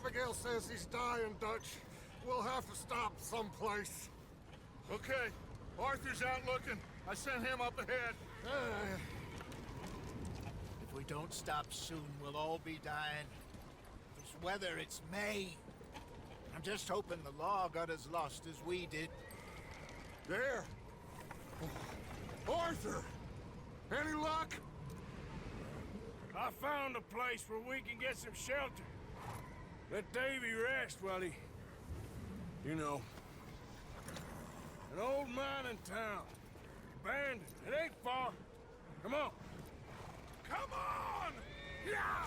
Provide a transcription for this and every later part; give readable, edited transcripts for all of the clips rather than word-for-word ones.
Abigail says he's dying, Dutch. We'll have to stop someplace. Okay, Arthur's out looking. I sent him up ahead. If we don't stop soon, we'll all be dying. This weather, it's May. I'm just hoping the law got as lost as we did. There. Arthur! Any luck? I found a place where we can get some shelter. Let Davy rest while he... You know. An old mining town. Abandoned. It ain't far. Come on. Come on! Yeah!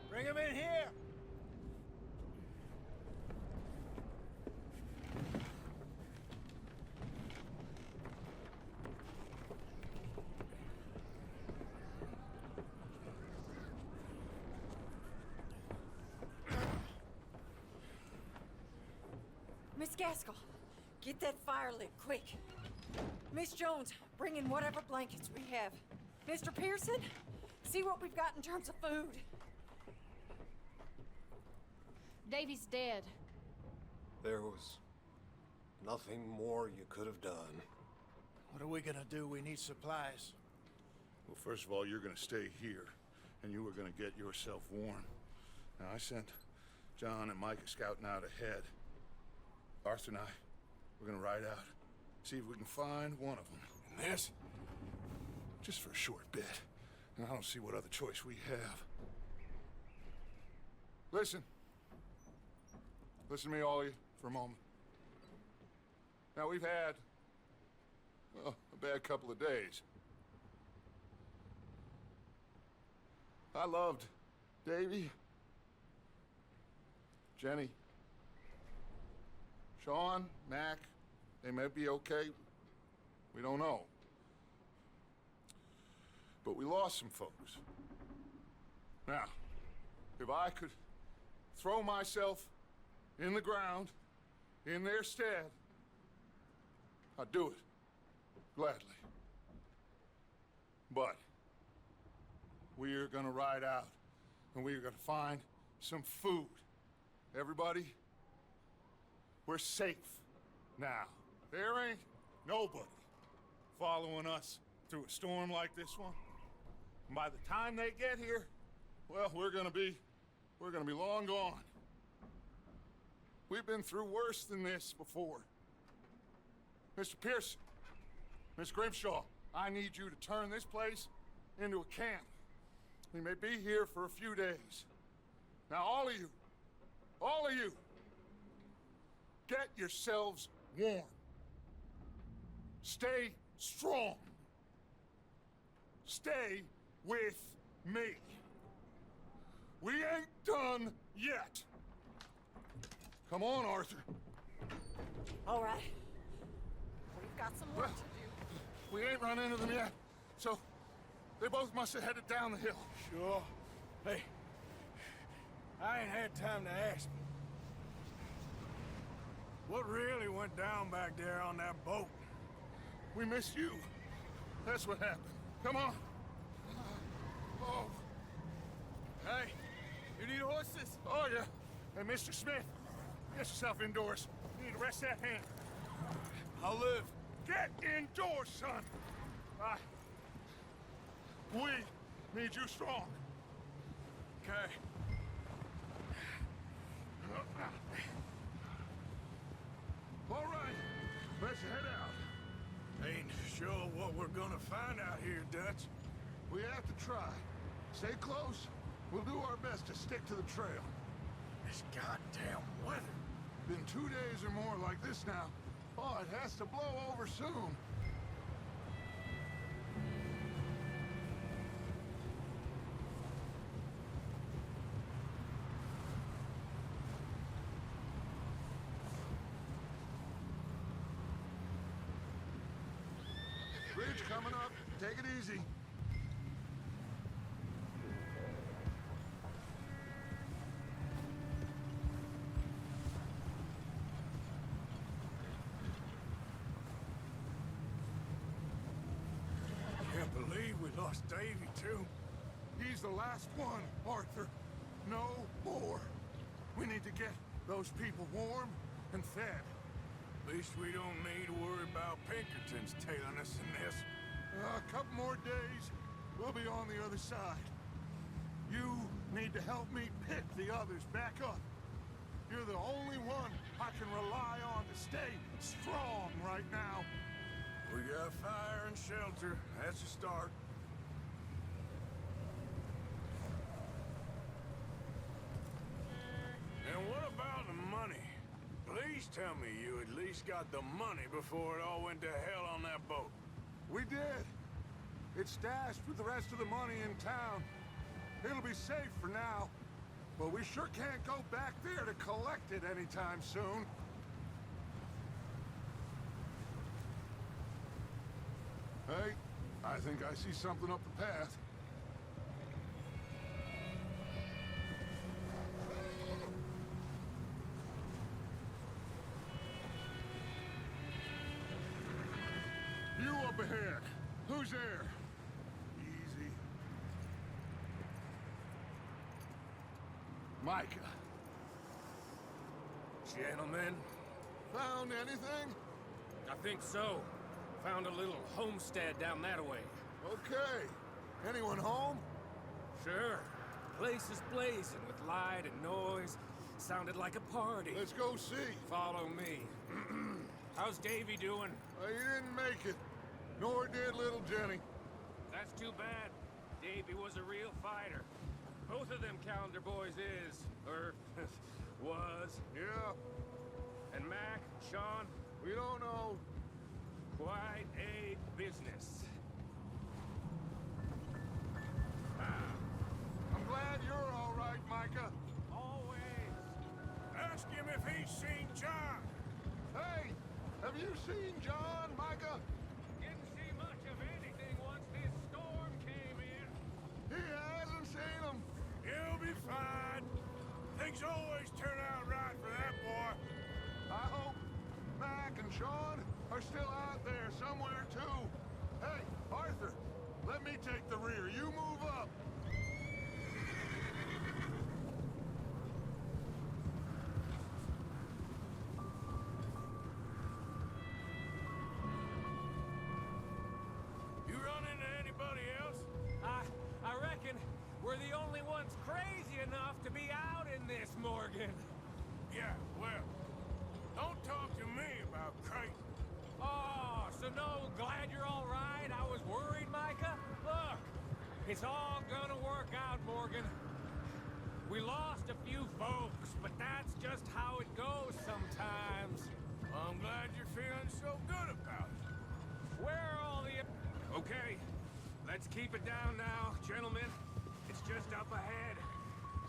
Bring him in here! Miss Gaskell, get that fire lit, quick. Miss Jones, bring in whatever blankets we have. Mr. Pearson, see what we've got in terms of food. Davy's dead. There was nothing more you could have done. What are we gonna do? We need supplies. Well, first of all, you're gonna stay here, and you were gonna get yourself warm. Now, I sent John and Micah scouting out ahead. Arthur and I, we're gonna ride out, see if we can find one of them. And this, just for a short bit. And I don't see what other choice we have. Listen. Listen to me, all of you, for a moment. Now, we've had, well, a bad couple of days. I loved Davy, Jenny, Sean, Mac. They may be okay. We don't know. But we lost some folks. Now, if I could throw myself in the ground, in their stead, I'd do it, gladly. But we are gonna ride out, and we are gonna find some food. Everybody, we're safe now. There ain't nobody following us through a storm like this one. And by the time they get here, well, we're gonna be long gone. We've been through worse than this before. Mr. Pearson, Miss Grimshaw, I need you to turn this place into a camp. We may be here for a few days. Now, all of you, get yourselves warm. Stay strong. Stay with me. We ain't done yet. Come on, Arthur. All right. We've got some work to do. We ain't run into them yet, so they both must have headed down the hill. Sure. Hey, I ain't had time to ask. What really went down back there on that boat? We missed you. That's what happened. Come on. Oh. Hey, you need horses? Oh, yeah. Hey, Mr. Smith, get yourself indoors. You need to rest that hand. I'll live. Get indoors, son. We need you strong. Okay. All right, let's head out. Ain't sure what we're gonna find out here, Dutch. We have to try. Stay close. We'll do our best to stick to the trail. This goddamn weather. Been 2 days or more like this now. Oh, it has to blow over soon. Bridge coming up. Take it easy. Can't believe we lost Davy, too. He's the last one, Arthur. No more. We need to get those people warm and fed. At least we don't need to worry about Pinkertons tailing us in this. A couple more days, we'll be on the other side. You need to help me pick the others back up. You're the only one I can rely on to stay strong right now. We got fire and shelter. That's a start. And what about the money? Please tell me you at least got the money before it all went to hell on that boat. We did. It's stashed with the rest of the money in town. It'll be safe for now. But we sure can't go back there to collect it anytime soon. Hey, I think I see something up the path. You up ahead. Who's there? Easy. Micah. Gentlemen, Found anything? I think so. Found a little homestead down that way. Okay. Anyone home? Sure. Place is blazing with light and noise. Sounded like a party. Let's go see. Follow me. How's Davy doing? He didn't make it. Nor did little Jenny. That's too bad. Davy was a real fighter. Both of them calendar boys is, or was. Yeah, And Mac, Sean, we don't know. quite a business. I'm glad you're all right, Micah. Always. Ask him if he's seen John. Hey, have you seen John, Micah? Didn't see much of anything once this storm came in. He hasn't seen him. He'll be fine. Things always turn out right for that boy. I hope Mac and Sean are still out there somewhere, too. Hey, Arthur, let me take the rear. You move up. You run into anybody else? I reckon we're the only ones crazy enough to be out in this, Morgan. Yeah, well, don't talk to me about crazy. Oh, so no, glad you're all right. I was worried, Micah. Look, it's all gonna work out, Morgan. We lost a few folks, but that's just how it goes sometimes. I'm glad you're feeling so good about it. Where are all the... Okay, let's keep it down now, gentlemen. It's just up ahead.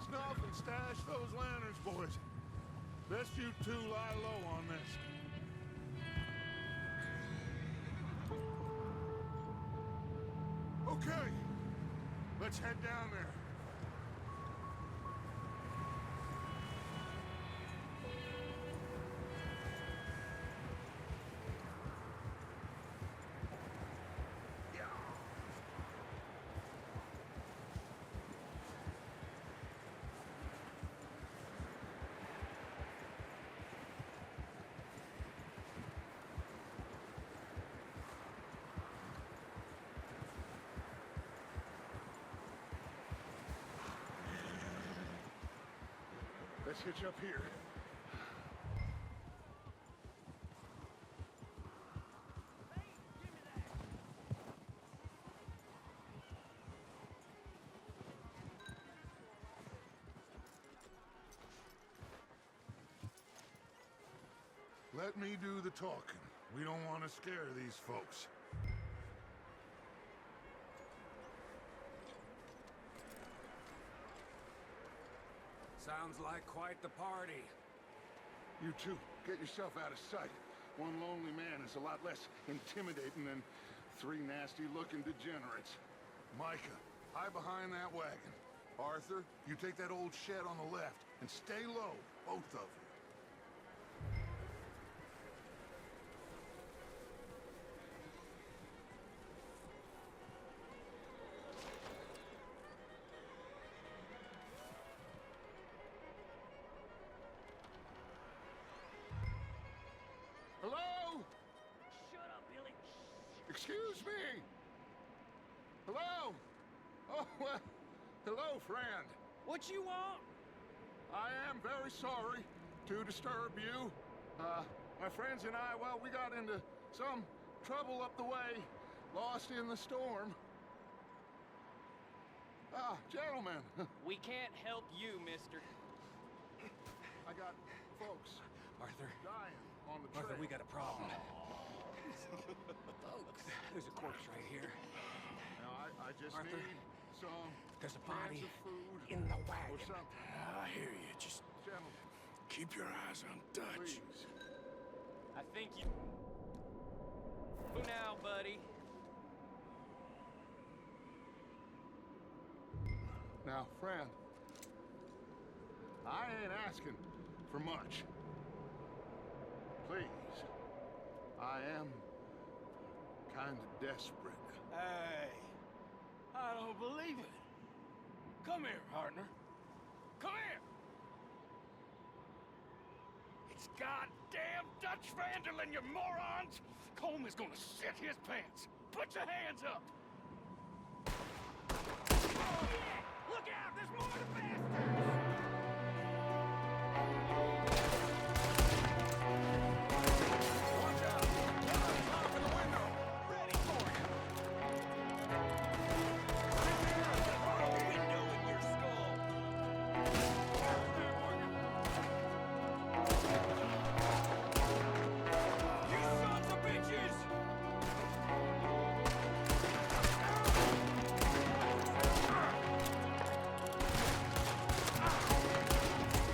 Snuff and stash those lanterns, boys. Best you two lie low on this. Okay, let's head down there. Let's hitch up here. Let me do the talking. We don't want to scare these folks. Sounds like quite the party. You two, get yourself out of sight. One lonely man is a lot less intimidating than Three nasty-looking degenerates. Micah, hide behind that wagon. Arthur, you take that old shed on the left, and stay low, both of you. Hello? Shut up, Billy. Excuse me? Hello? Oh, well, hello, friend. What you want? I am very sorry to disturb you. My friends and I, well, we got into some trouble up the way, lost in the storm. Ah, gentlemen, We can't help you, mister. I got folks Arthur. dying on the trail. Arthur, we got a problem. Folks. There's a corpse right here. Now, I just Arthur, need some There's a cans body of food in the or wagon. something. I hear you. Just Gentlemen, keep your eyes on Dutch. please. I think you... Who now, buddy? Now, friend, I ain't asking for much. Please, I am kind of desperate. Hey, I don't believe it. Come here, partner. Come here. It's goddamn Dutch Vanderlyn, you morons! Colm is gonna shit his pants. Put your hands up. Oh, yeah! Look out! There's more of the bastards! Watch out! Top of the window! Ready for you! Window in your skull! You sons of bitches!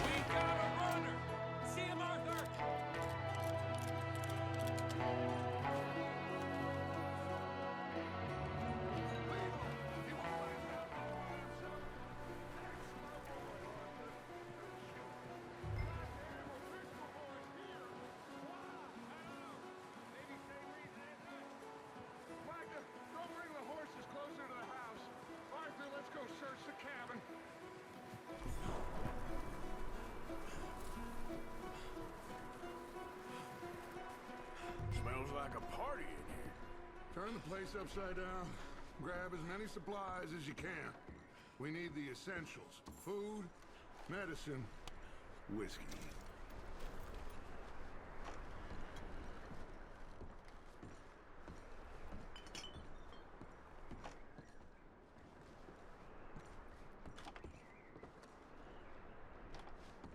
We got a runner! See him, Arthur! Micah, go bring the horses closer to the house. Arthur, let's go search the cabin. Smells like a party in here. Turn the place upside down. Grab as many supplies as you can. We need the essentials. Food, medicine, whiskey.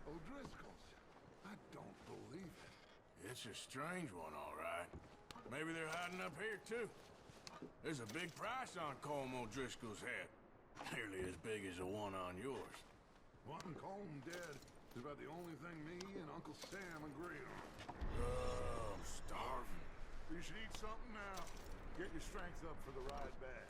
O'Driscoll's. I don't believe it. It's a strange one, all right. Maybe they're hiding up here, too. There's a big price on Colm O'Driscoll's head. Nearly as big as the one on yours. Wanting Colm dead is about the only thing me and Uncle Sam agree on. Oh, I'm starving. You should eat something now. Get your strength up for the ride back.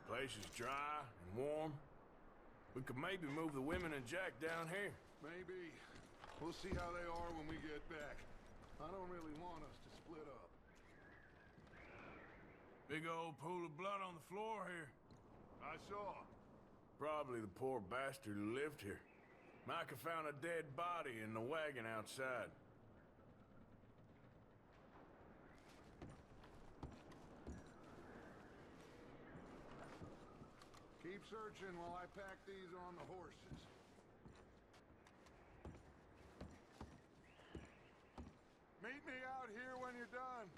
Place is dry and warm. We could maybe move the women and Jack down here. Maybe. We'll see how they are when we get back. I don't really want us to split up. Big old pool of blood on the floor here. I saw. Probably the poor bastard who lived here. Micah found a dead body in the wagon outside. Keep searching while I pack these on the horses. Meet me out here when you're done.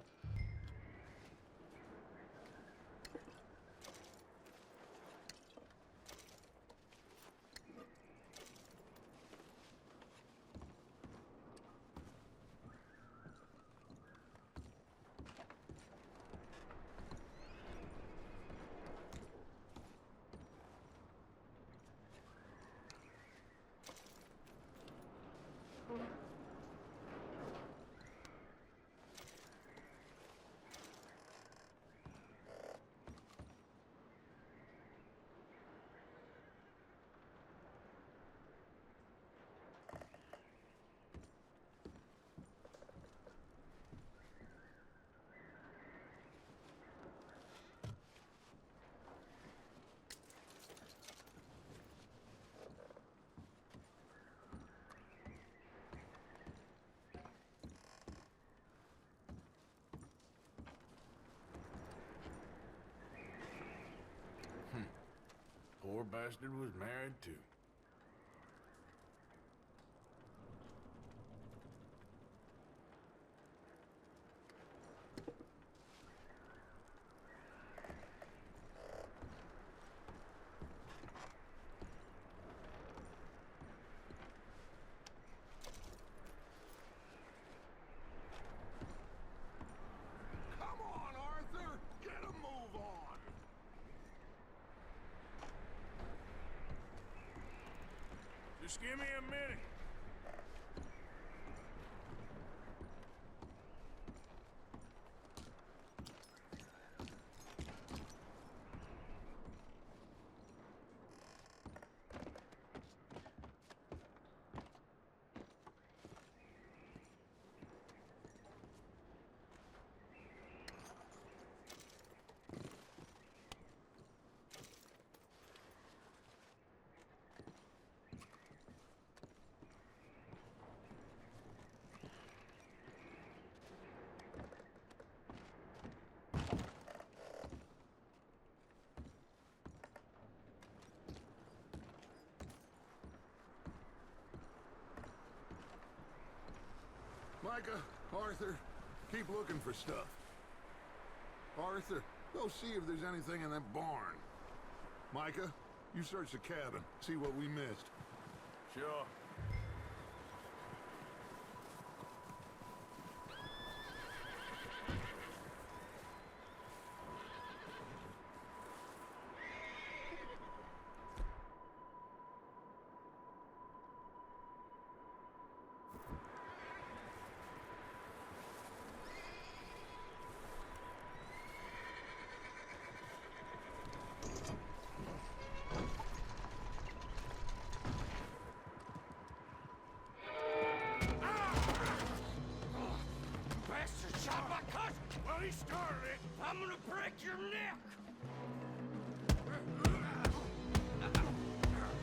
bastard was married too. Come on, Arthur! Get a move on! Just give me a minute. Micah, Arthur, keep looking for stuff. Arthur, go see if there's anything in that barn. Micah, you search the cabin, see what we missed. Sure. Bastard shot my cousin! Well, he started it. I'm gonna break your neck!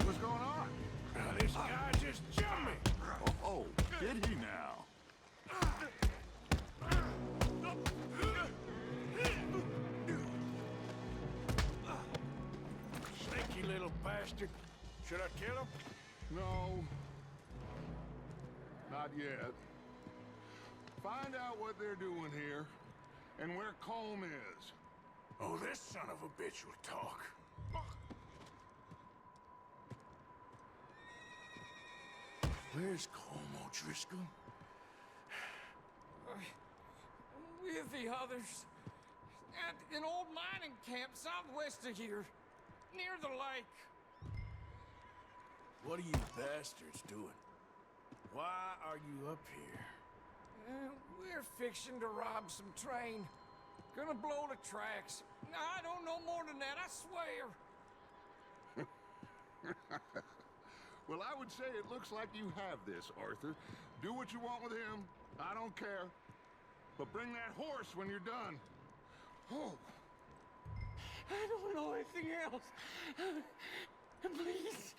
What's going on? This guy just jumped me! Oh, did he now? Sneaky little bastard. Should I kill him? No. Not yet. Find out what they're doing here, and where Colm is. Oh, this son of a bitch will talk. Where's Colm O'Driscoll? With the others. At an old mining camp southwest of here. Near the lake. What are you bastards doing? Why are you up here? We're fixing to rob some train. Gonna blow the tracks. I don't know more than that, I swear. Well, I would say it looks like you have this, Arthur. Do what you want with him. I don't care. But bring that horse when you're done. Oh. I don't know anything else. Please.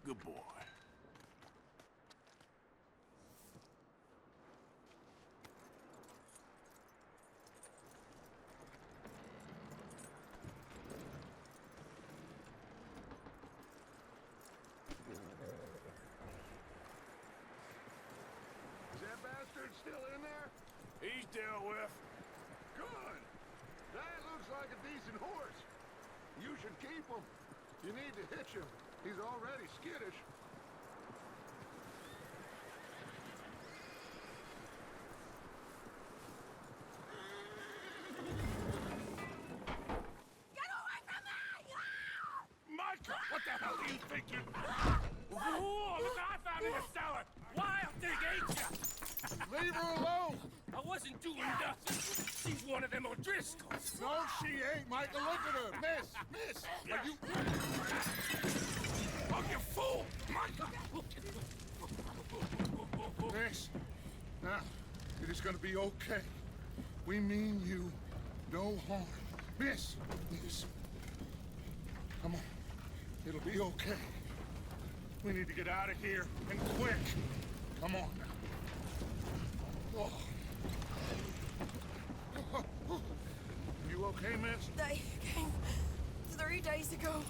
Good boy. Is that bastard still in there? He's dealt with. Good. That looks like a decent horse. You should keep him. You need to hitch him. He's already skittish. the hell do you think you... Whoa, look what I found in the cellar! Wild thing, ain't ya? Leave her alone! I wasn't doing nothing. She's one of them O'Driscolls. No, she ain't, Michael. Look at her. Miss, are you... Oh, you fool! Michael! Miss, now, it is gonna be okay. We mean you no harm. Miss, come on. It'll be okay. We need to get out of here, and quick. Come on now. Oh. You okay, miss? They came 3 days ago.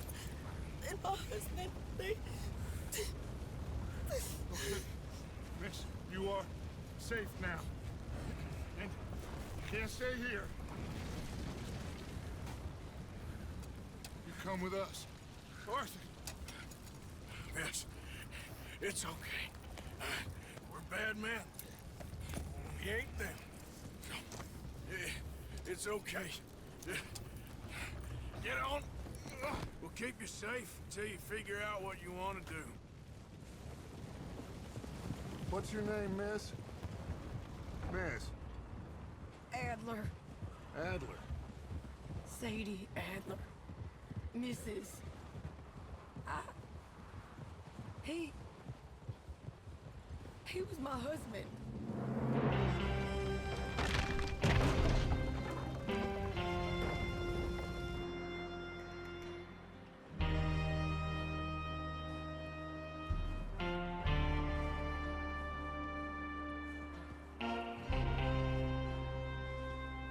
And my husband, they... Okay. Miss, you are safe now. And you can't stay here. You come with us. Arthur. Yes, it's okay. We're bad men. We ain't them. It's okay. Get on. We'll keep you safe until you figure out what you want to do. What's your name, miss? Miss. Adler. Adler. Sadie Adler. Mrs. He was my husband.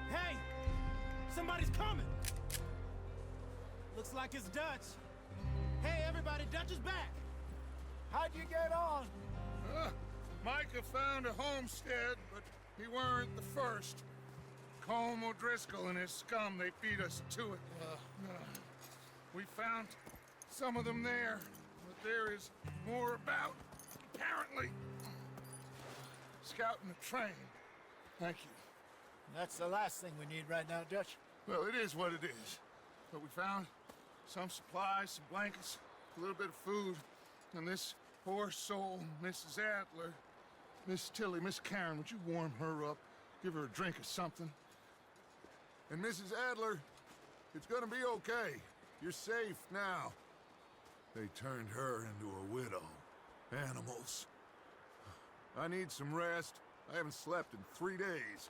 Hey! Somebody's coming! Looks like it's Dutch. Hey, everybody, Dutch is back! How'd you get on? Micah found a homestead, but he weren't the first. Colm O'Driscoll and his scum, they beat us to it. We found some of them there, but there is more about, apparently. Scouting the train. Thank you. That's the last thing we need right now, Dutch. Well, it is what it is. But we found some supplies, some blankets, a little bit of food, and this poor soul, Mrs. Adler, Miss Tilly, Miss Karen, would you warm her up? Give her a drink or something? And Mrs. Adler, it's gonna be okay. You're safe now. They turned her into a widow. Animals. I need some rest. I haven't slept in 3 days.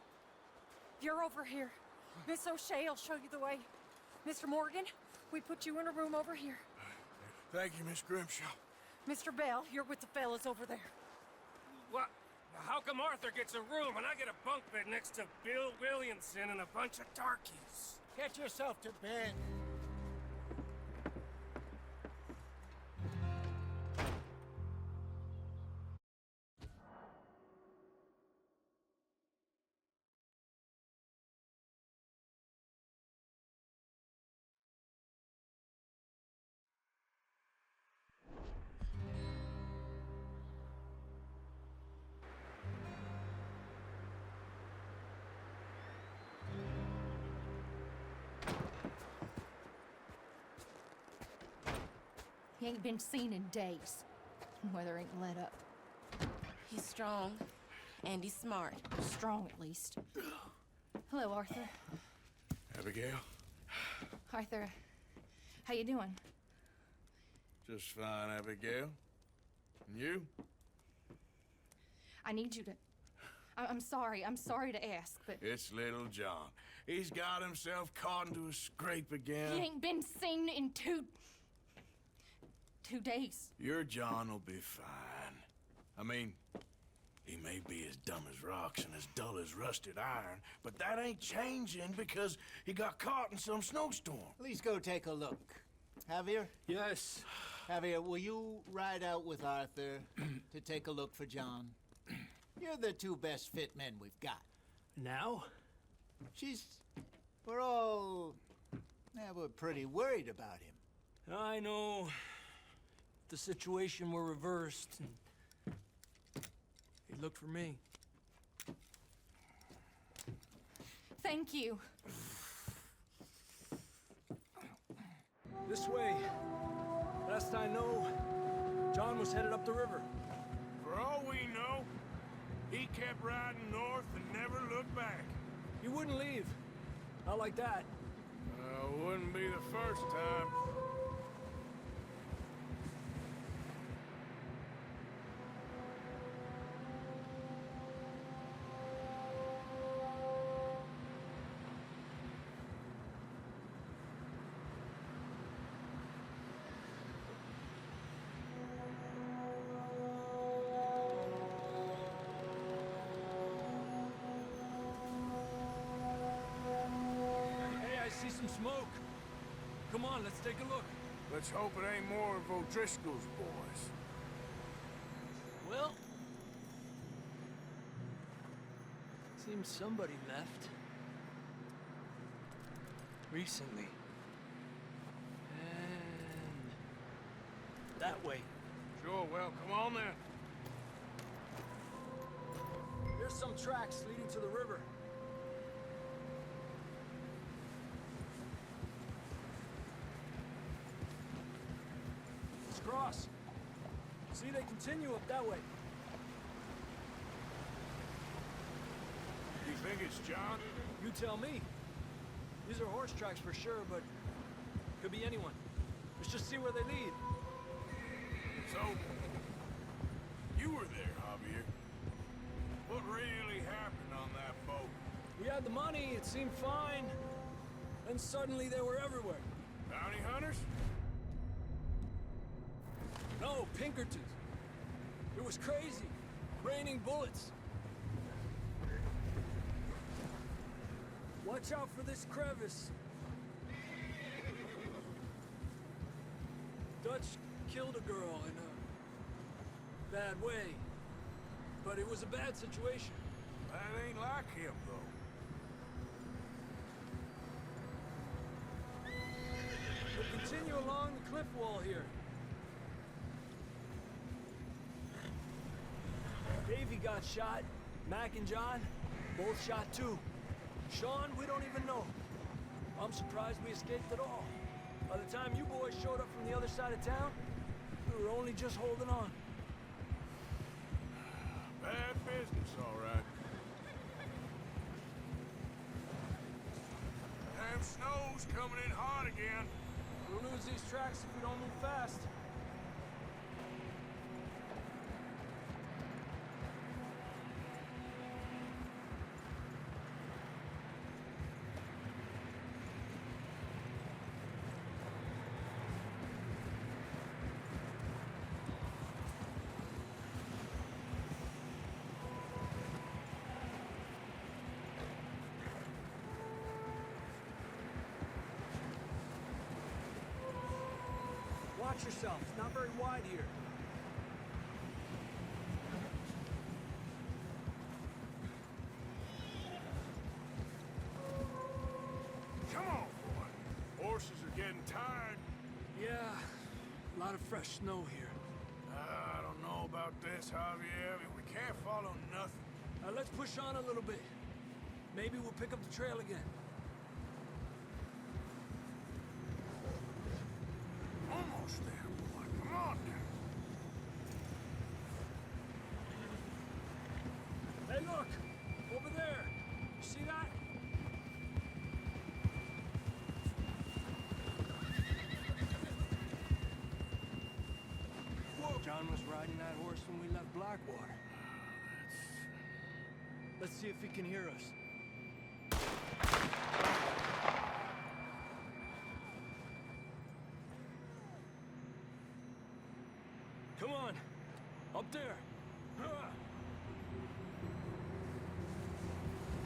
You're over here. Miss O'Shea will show you the way. Mr. Morgan, we put you in a room over here. Thank you, Miss Grimshaw. Mr. Bell, you're with the fellas over there. What? How come Arthur gets a room and I get a bunk bed next to Bill Williamson and a bunch of darkies? Get yourself to bed. He ain't been seen in days. Weather ain't let up. He's strong, and he's smart. Strong, at least. Hello, Arthur. Abigail? Arthur, how you doing? Just fine, Abigail. And you? I need you to... I'm sorry to ask, but... It's little John. He's got himself caught into a scrape again. He ain't been seen in two days. Your John will be fine. I mean, he may be as dumb as rocks and as dull as rusted iron, but that ain't changing because he got caught in some snowstorm. Please go take a look. Javier? Yes. Javier, will you ride out with Arthur to take a look for John? You're the two best fit men we've got. Now? We're pretty worried about him. I know the situation were reversed, and he looked for me. Thank you. This way. Last I know, John was headed up the river. For all we know, he kept riding north and never looked back. He wouldn't leave. Not like that. Wouldn't be the first time. See some smoke. Come on, let's take a look. Let's hope it ain't more of O'Driscoll's boys. Well, seems somebody left. Recently. And that way. Sure, well, come on then. There's some tracks leading to the river. Cross. See, they continue up that way. You think it's John? You tell me. These are horse tracks for sure, but could be anyone. Let's just see where they lead. So, you were there, Javier. What really happened on that boat? We had the money, it seemed fine. Then suddenly they were everywhere. Bounty hunters? No, Pinkertons. It was crazy. Raining bullets. Watch out for this crevice. Dutch killed a girl in a bad way. But it was a bad situation. That ain't like him, though. We'll continue along the cliff wall here. Davey got shot. Mac and John, both shot too. Sean, we don't even know. I'm surprised we escaped at all. By the time you boys showed up from the other side of town, we were only just holding on. Bad business, all right. Damn snow's coming in hot again. We'll lose these tracks if we don't move fast. Watch yourself. It's not very wide here. Come on, boy. Horses are getting tired. Yeah, a lot of fresh snow here. I don't know about this, Javier. I mean, we can't follow nothing. Let's push on a little bit. Maybe we'll pick up the trail again. Almost there, boy. Come on now. Hey, look! Over there! You see that? Whoa! John was riding that horse when we left Blackwater. Let's see if he can hear us. Come on! Up there! Ha!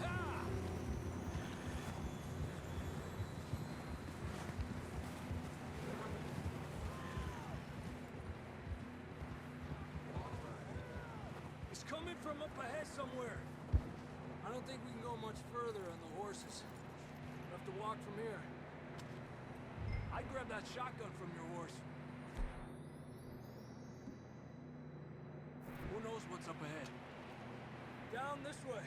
Ha! It's coming from up ahead somewhere. I don't think we can go much further on the horses. We'll have to walk from here. I'd grab that shotgun from your horse. Who knows what's up ahead? Down this way.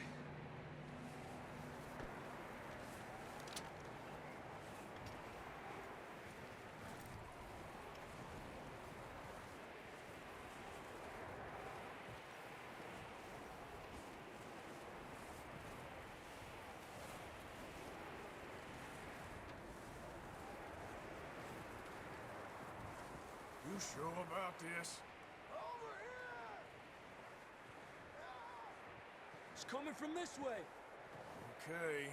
sure about this? It's coming from this way. Okay.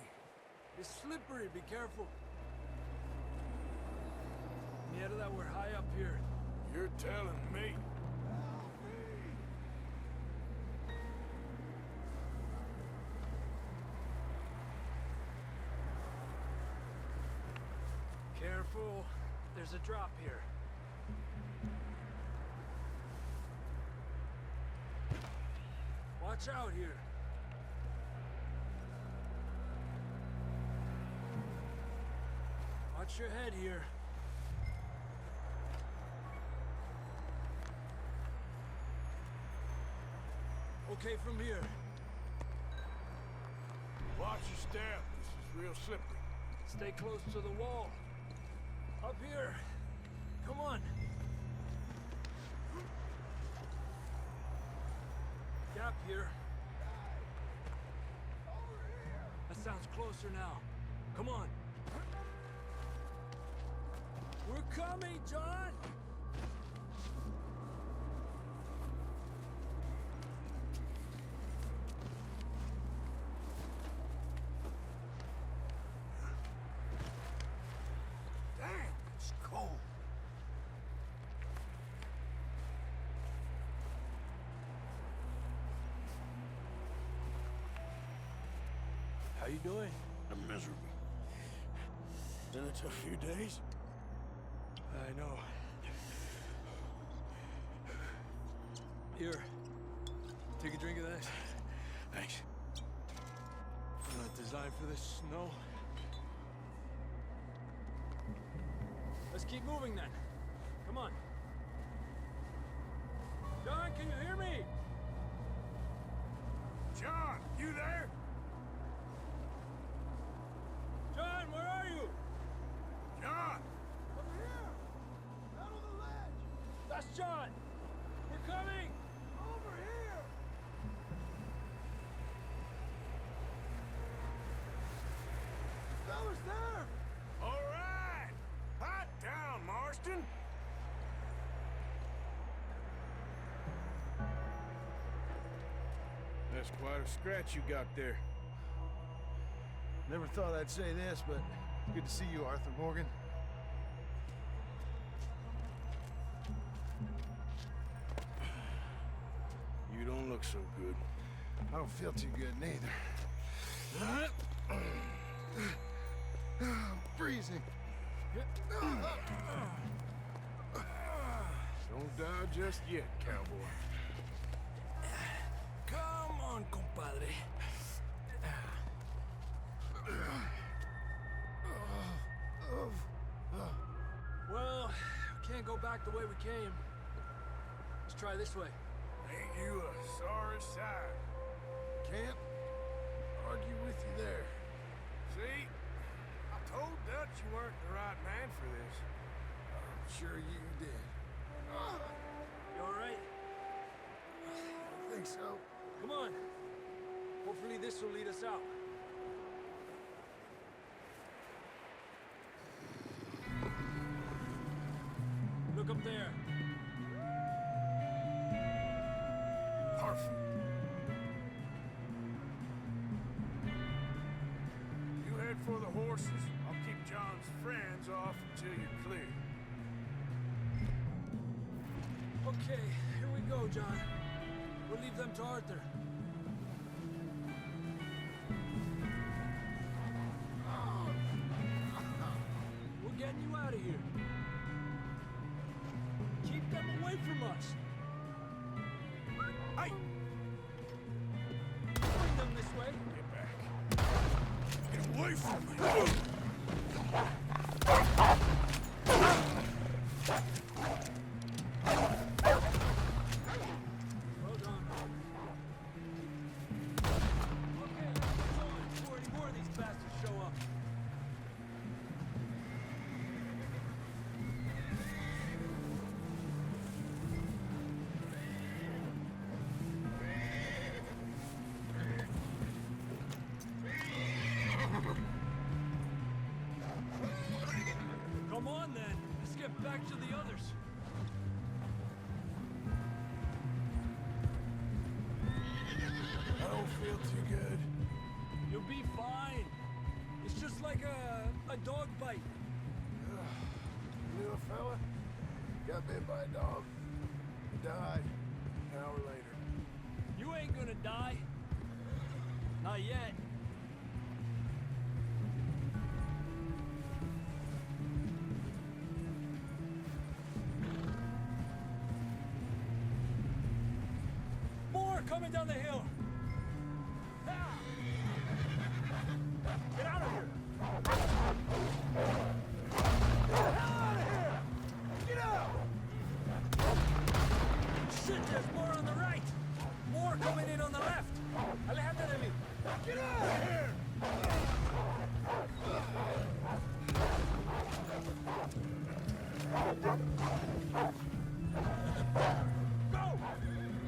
It's slippery, be careful. Yeah, that we're high up here. You're telling me. Careful. There's a drop here. Watch out here. Watch your head here. Okay, from here. Watch your step. This is real slippery. Stay close to the wall. Up here. Come on. Gap here. That sounds closer now. Come on. We're coming, John! Damn, it's cold. How you doing? I'm miserable. Been a tough few days. I know. Here. Take a drink of that. Thanks. I'm not designed for this snow. Let's keep moving then. Come on. John, can you hear me? John, you there? John, where are you? John! Over here! Out on the ledge! That's John! We're coming! Over here! Fellas there! All right! Hot down, Marston! That's quite a scratch you got there. Never thought I'd say this, but good to see you, Arthur Morgan. You don't look so good. I don't feel too good neither. I'm freezing. Don't die just yet, cowboy. Come on, compadre. Well, we can't go back the way we came. Let's try this way. Ain't you a sorry sight? Can't argue with you there. See? I told Dutch you weren't the right man for this. I'm sure you did. You all right? I think so. Come on. Hopefully this will lead us out. Look up there. Perfect. You head for the horses. I'll keep John's friends off until you're clear. Okay, here we go, John. We'll leave them to Arthur. We're getting you out of here. Keep them away from us. Hey! Bring them this way. Get back. Get away from me! Well done. Okay, let's keep going before any more of these bastards show up. feel too good. You'll be fine. It's just like a dog bite. You knew a fella? Got bit by a dog. He died an hour later. You ain't gonna die. Not yet. More coming down the hill. Ah! Get out of here! Get out of here! Get out! Shit, there's more on the right. More coming in on the left. Alejandro de mí. Get out of here! Go!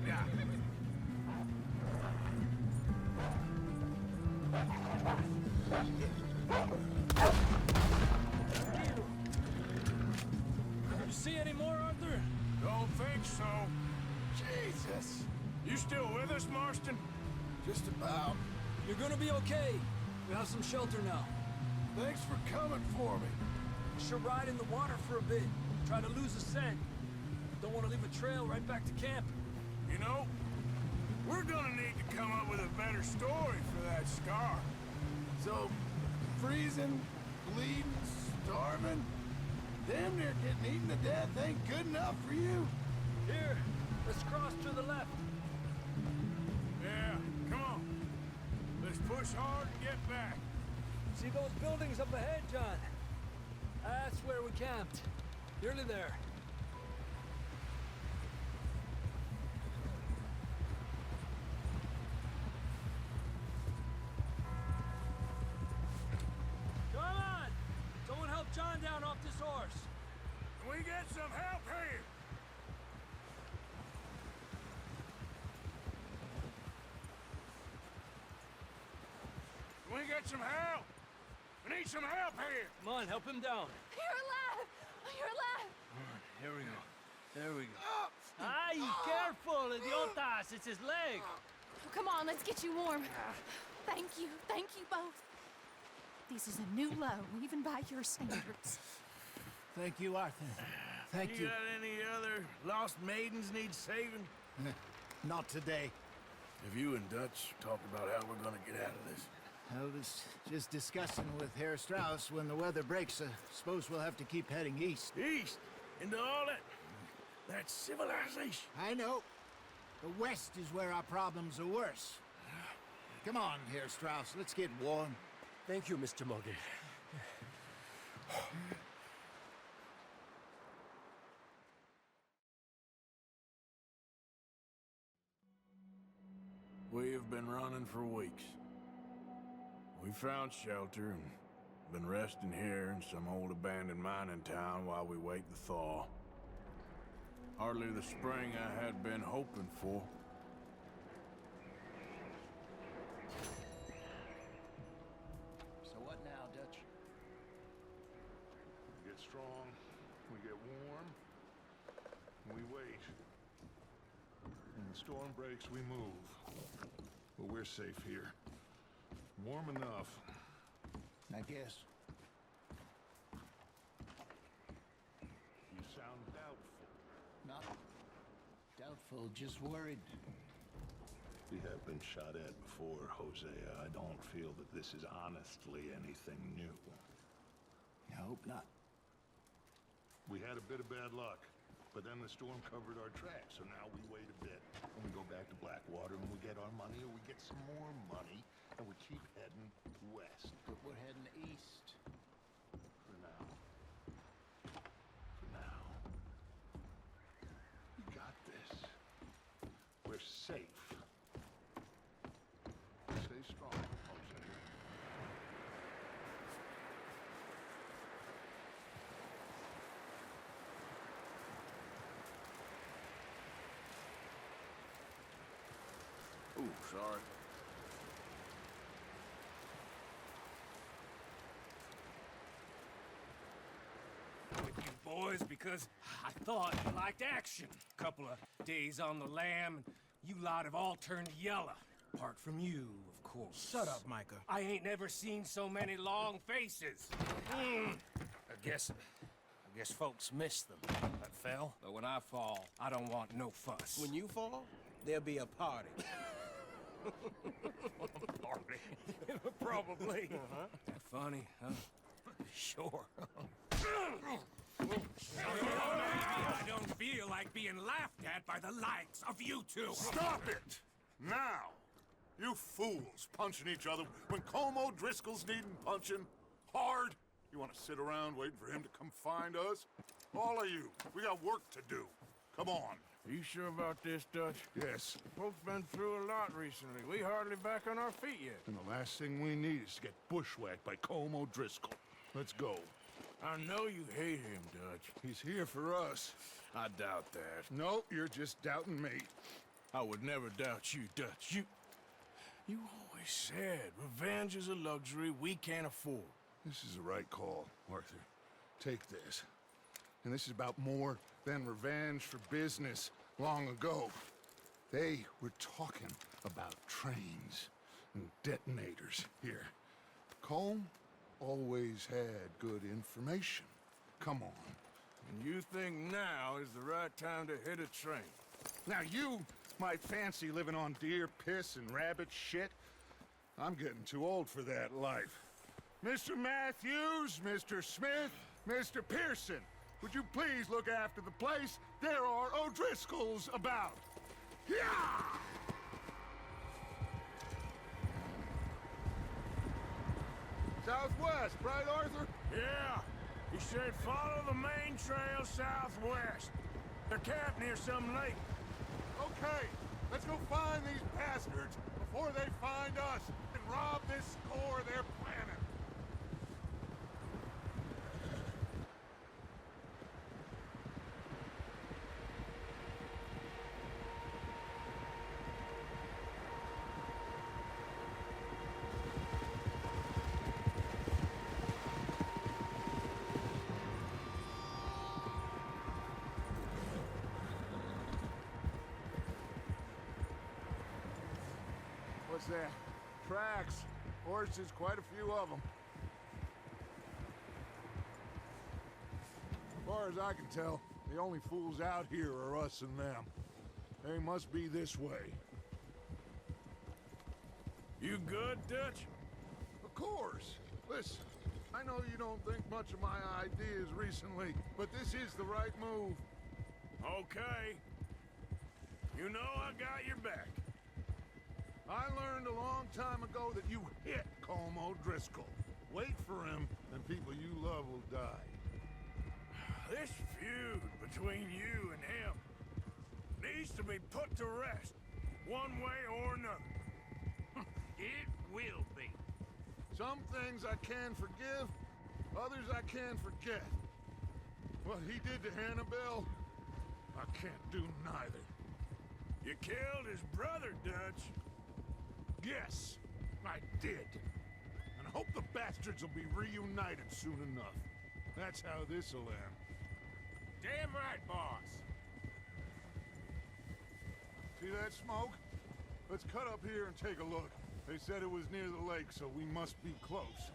Yeah. You see any more, Arthur? Don't think so. Jesus! You still with us, Marston? Just about. You're gonna be okay. We have some shelter now. Thanks for coming for me. You should ride in the water for a bit. Try to lose the scent. Don't want to leave a trail right back to camp. You know, we're gonna need to come up with a better story for that scar. So, freezing, bleeding, starving, damn near getting eaten to death ain't good enough for you? Here, let's cross to the left. Yeah, come on. Let's push hard and get back. See those buildings up ahead, John? That's where we camped. Nearly there. Come on! Someone help John down off this horse. Can we get some help here? Can we get some help? We need some help here. Come on, help him down. You're alive! You're alive! Here we go. There we go. Ay, careful, idiotas. It's his leg. Oh, come on, let's get you warm. Thank you both. This is a new low, even by your standards. Thank you, Arthur. Thank you. You got any other lost maidens need saving? Not today. Have you and Dutch talked about how we're gonna get out of this? I was just discussing with Herr Strauss when the weather breaks. Suppose we'll have to keep heading east. East? Into all that civilization. I know. The west is where our problems are worse. Come on, Herr Strauss, let's get warm. Thank you, Mr. Morgan. We have been running for weeks. We found shelter and been resting here in some old abandoned mining town while we wait the thaw. Hardly the spring I had been hoping for. So what now, Dutch? We get strong, we get warm, and we wait. When the storm breaks, we move. But we're safe here. Warm enough. I guess. You sound doubtful. Not doubtful, just worried. We have been shot at before, Hosea. I don't feel that this is honestly anything new. I hope not. We had a bit of bad luck, but then the storm covered our tracks, so now we wait a bit, and we go back to Blackwater, and we get our money, or we get some more money, and we keep heading west. But we're heading east. For now. For now. We got this. We're safe. Stay strong, Hosea. Ooh, sorry. With you boys because I thought you liked action. Couple of days on the lam, and you lot have all turned yellow. Apart from you, of course. Shut up, Micah. I ain't never seen so many long faces. I guess folks miss them. That fell. But when I fall, I don't want no fuss. When you fall, there'll be a party. Party? Probably. That funny, huh? Sure. I don't feel like being laughed at by the likes of you two. Stop it! Now! You fools punching each other when Como Driscoll's needing punching hard. You want to sit around waiting for him to come find us? All of you, we got work to do. Come on. Are you sure about this, Dutch? Yes. Folks been through a lot recently. We hardly back on our feet yet. And the last thing we need is to get bushwhacked by Como Driscoll. Let's go. I know you hate him, Dutch. He's here for us. I doubt that. No, you're just doubting me. I would never doubt you, Dutch. You always said revenge is a luxury we can't afford. This is the right call, Arthur. Take this. And this is about more than revenge for business long ago. They were talking about trains and detonators here. Colm always had good information. Come on. And you think now is the right time to hit a train? Now you might fancy living on deer piss and rabbit shit. I'm getting too old for that life. Mr. Matthews, Mr. Smith, Mr. Pearson, would you please look after the place? There are O'Driscolls about. Yeah! Southwest, right, Arthur? Yeah. He said follow the main trail southwest. They're camped near some lake. Okay, let's go find these bastards before they find us and rob this score they're planning. What's that? Tracks. Horses, quite a few of them. As far as I can tell, the only fools out here are us and them. They must be this way. You good, Dutch? Of course. Listen, I know you don't think much of my ideas recently, but this is the right move. Okay. You know I got your back. I learned a long time ago that you hit Como Driscoll. Wait for him, and people you love will die. This feud between you and him needs to be put to rest, one way or another. It will be. Some things I can forgive, others I can forget. What he did to Annabelle, I can't do neither. You killed his brother, Dutch. Yes, I did. And I hope the bastards will be reunited soon enough. That's how this'll end. Damn right, boss. See that smoke? Let's cut up here and take a look. They said it was near the lake, so we must be close.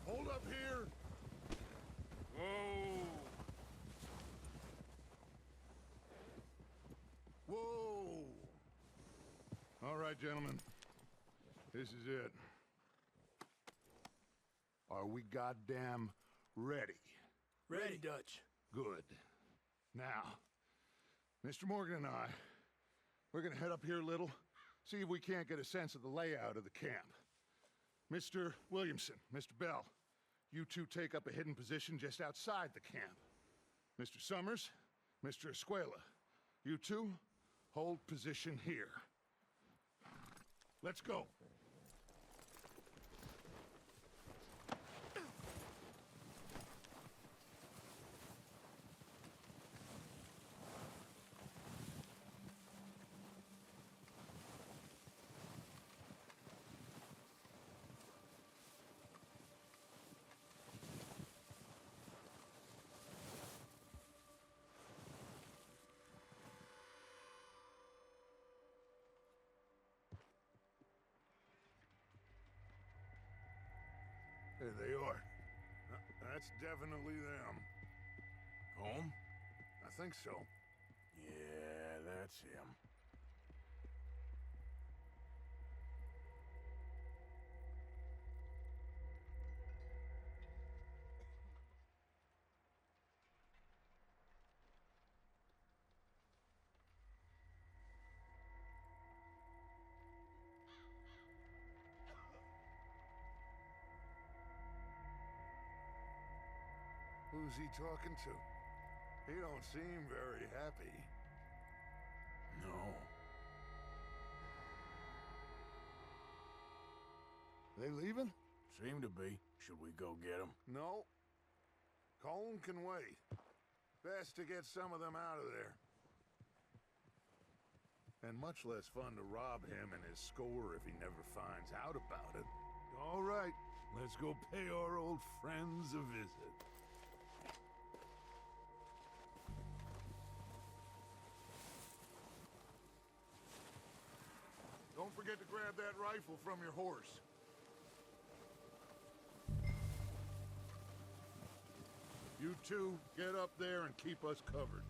Hold up here. Whoa. Whoa! All right, gentlemen. This is it. Are we goddamn ready? Ready, Dutch. Good. Now, Mr. Morgan and I, we're gonna head up here a little, see if we can't get a sense of the layout of the camp. Mr. Williamson, Mr. Bell, you two take up a hidden position just outside the camp. Mr. Summers, Mr. Escuela, you two hold position here. Let's go. There they are. That's definitely them. Home? I think so. Yeah, that's him. Who's he talking to? He don't seem very happy. No. They leaving? Seem to be. Should we go get them? No. Colin can wait. Best to get some of them out of there. And much less fun to rob him and his score if he never finds out about it. All right, let's go pay our old friends a visit. Don't forget to grab that rifle from your horse. You two, get up there and keep us covered.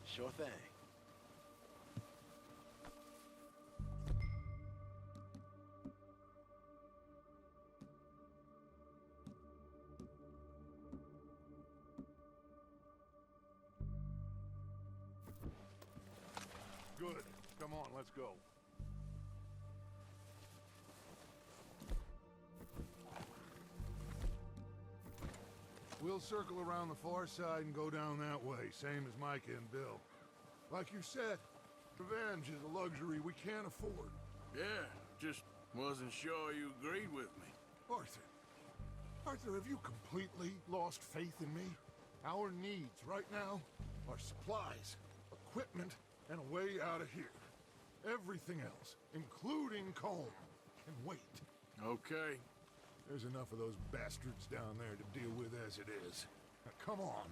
Sure thing. Good. Come on, let's go. We'll circle around the far side and go down that way, same as Micah and Bill. Like you said, revenge is a luxury we can't afford. Yeah, just wasn't sure you agreed with me. Arthur, have you completely lost faith in me? Our needs right now are supplies, equipment, and a way out of here. Everything else, including Colm, can wait. Okay. There's enough of those bastards down there to deal with as it is. Now, come on.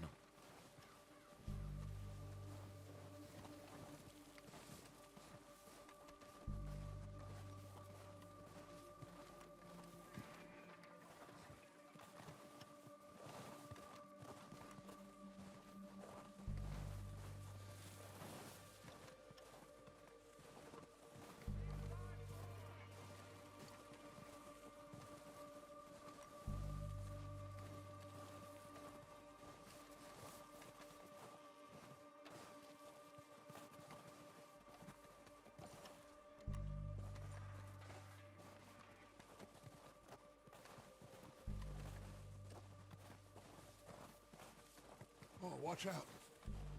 Oh, watch out.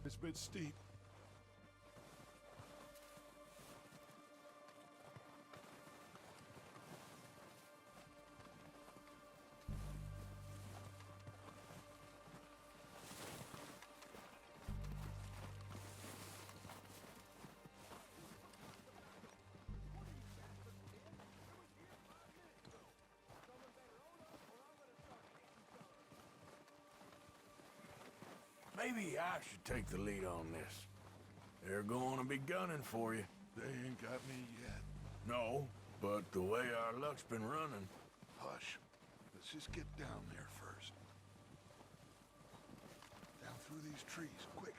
It's a bit steep. Maybe I should take the lead on this. They're going to be gunning for you. They ain't got me yet. No, but the way our luck's been running. Hush. Let's just get down there first. Down through these trees, quick.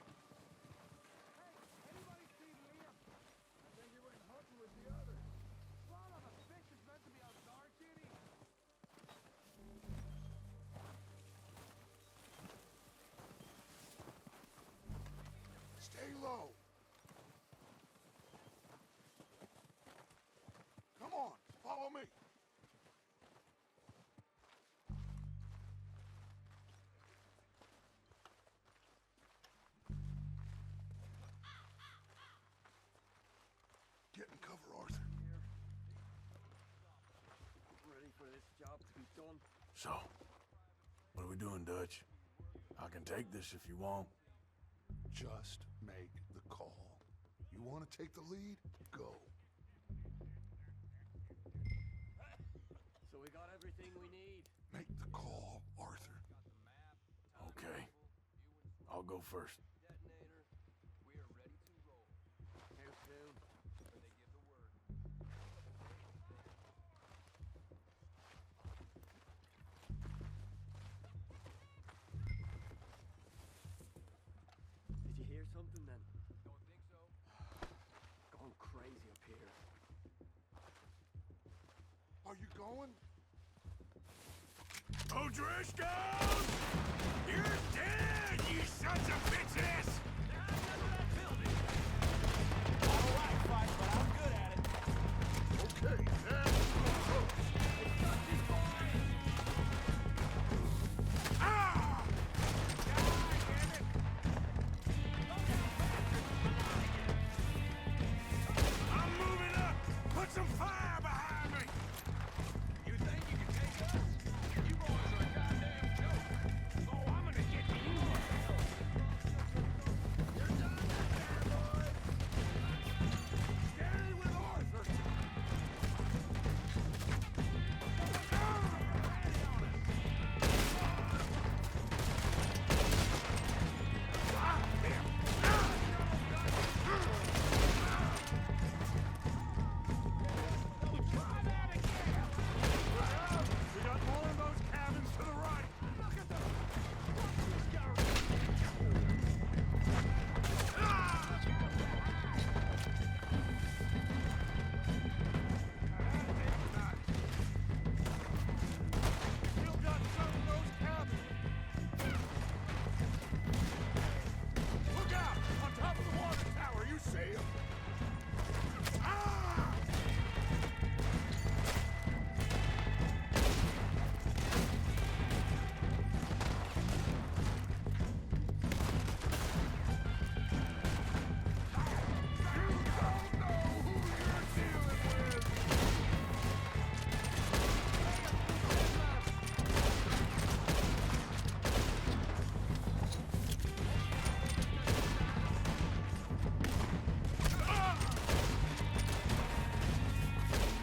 Stay low. Come on, follow me. Get in cover, Arthur. Ready for this job to be done. So, what are we doing, Dutch? I can take this if you want. Just make the call. You want to take the lead? Go. So we got everything we need. Make the call, Arthur. Okay. I'll go first. Detonator, we are ready to roll. How soon? When they give the word. going? O'Driscoll! You're dead, you sons of bitches! All right, fight, but I'm good at it. Okay, that's close. Ah! I'm moving up! Put some fire behind me! You think you can take us? You boys are a goddamn joke! Oh, I'm gonna get to you! You're done there, boys! Stay with Arthur! We got more of those cabins to the right. Look at them. Still got some of those cabins. Look out! On top of the water tower, you see him? Ah!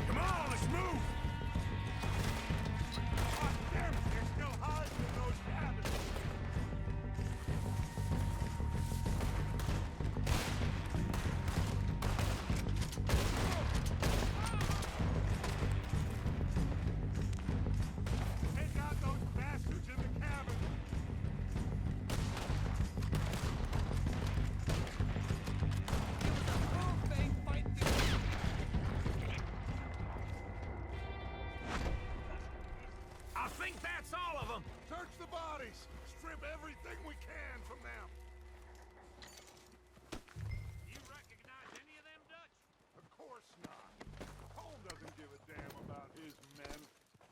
Come on, let's move! God damn it, they're still hiding in those cabins. Take out those bastards in the cabin. I think that's all of them! Search the bodies. Strip everything we can from them. You recognize any of them, Dutch? Of course not. Holmes doesn't give a damn about his men.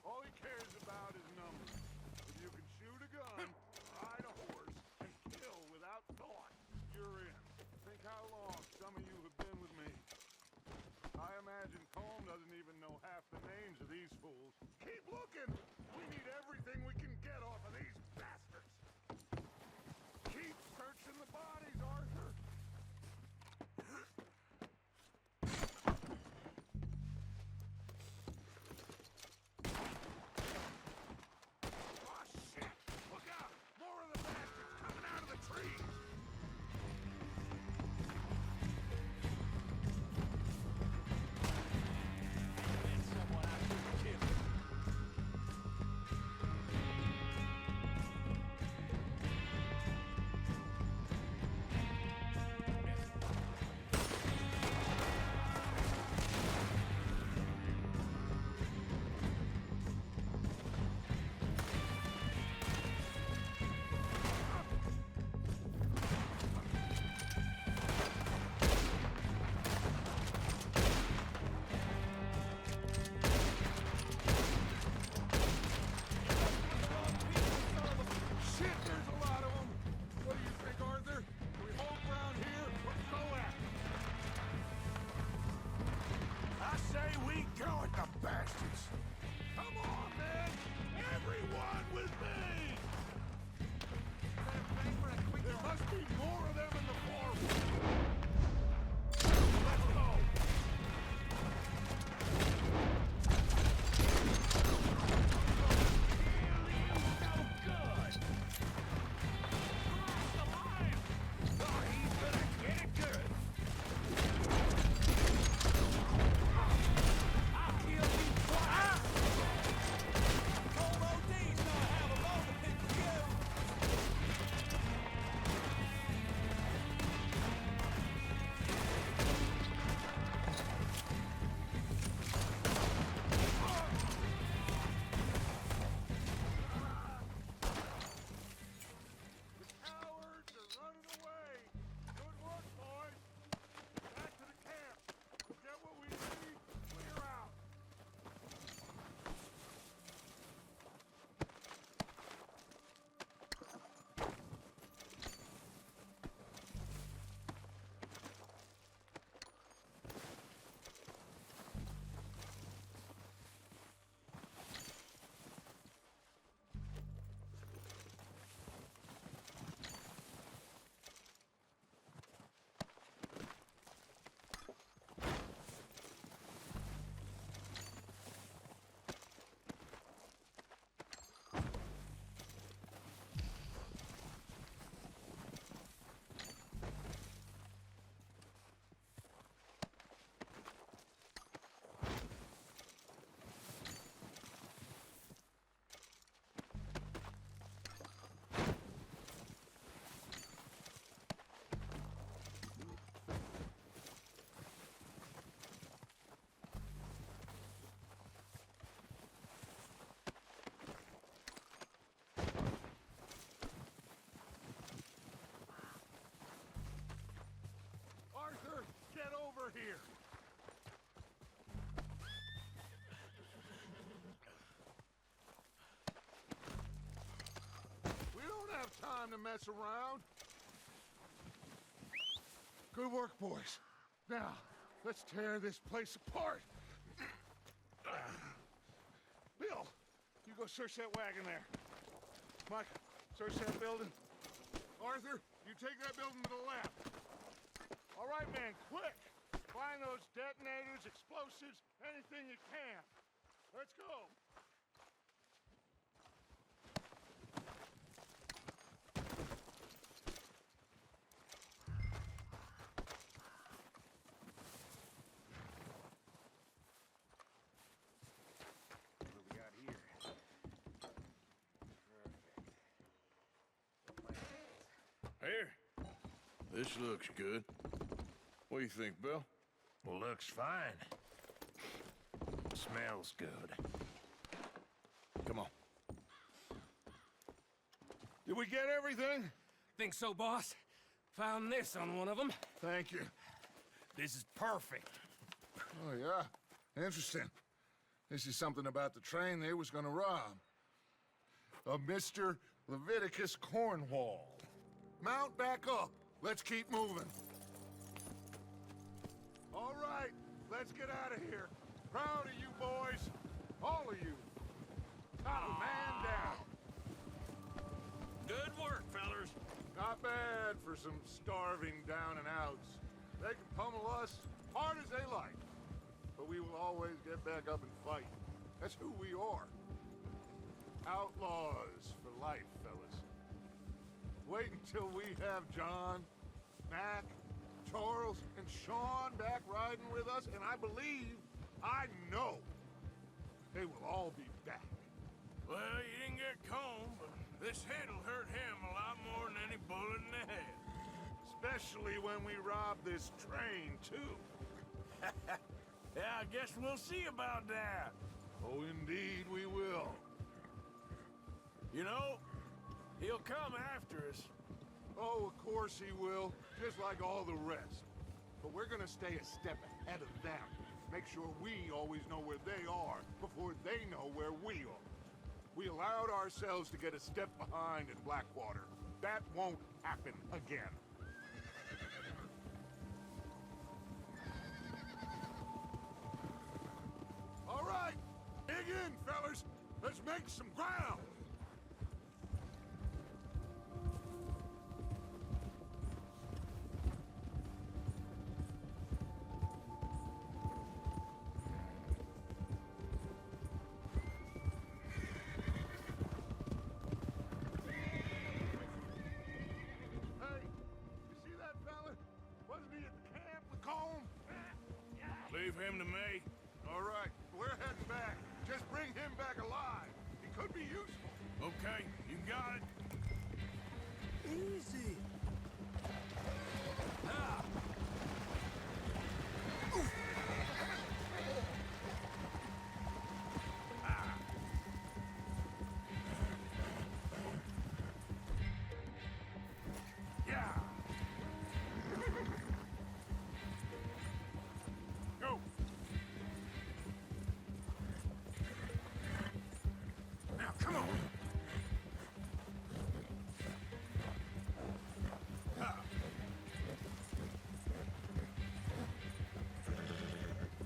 All he cares about is numbers. If you can shoot a gun, ride a horse, and kill without thought, you're in. Think how long some of you have been with me. I imagine Colm doesn't even know half the names of these fools. Keep looking! We need everything we can get off of these bastards! Keep searching the bodies, Arthur! Oh, shit! Look out! More of the bastards coming out of the trees! Someone out here to kill. to mess around. Good work, boys. Now, let's tear this place apart. Bill, you go search that wagon there. Mike, search that building. Arthur, you take that building to the left. All right, man, quick. Find those detonators, explosives, anything you can. Let's go. What do we got here? Here. This looks good. What do you think, Bill? Well, looks fine. Smells good. Come on. Did we get everything? Think so, boss? Found this on one of them. Thank you. This is perfect. Oh, yeah? Interesting. This is something about the train they was gonna rob. A Mr. Leviticus Cornwall. Mount back up. Let's keep moving. All right, let's get out of here. Proud of you boys. All of you. Not a man down. Good work, fellers. Not bad for some starving down and outs. They can pummel us hard as they like. But we will always get back up and fight. That's who we are. Outlaws for life, fellas. Wait until we have John, Mac, Charles, and Sean back riding with us, and I know, they will all be back. Well, you didn't get Combe, but this hit'll hurt him a lot more than any bullet in the head. Especially when we rob this train, too. Yeah, I guess we'll see about that. Oh, indeed we will. You know, he'll come after us. Oh, of course he will, just like all the rest. But we're gonna stay a step ahead of them. Make sure we always know where they are before they know where we are. We allowed ourselves to get a step behind in Blackwater. That won't happen again. All right, dig in, fellas. Let's make some ground. Leave him to me. All right, we're heading back. Just bring him back alive. He could be useful. Okay, you got it. Easy. Ah. Yeah. Go. Now, come on. Ah.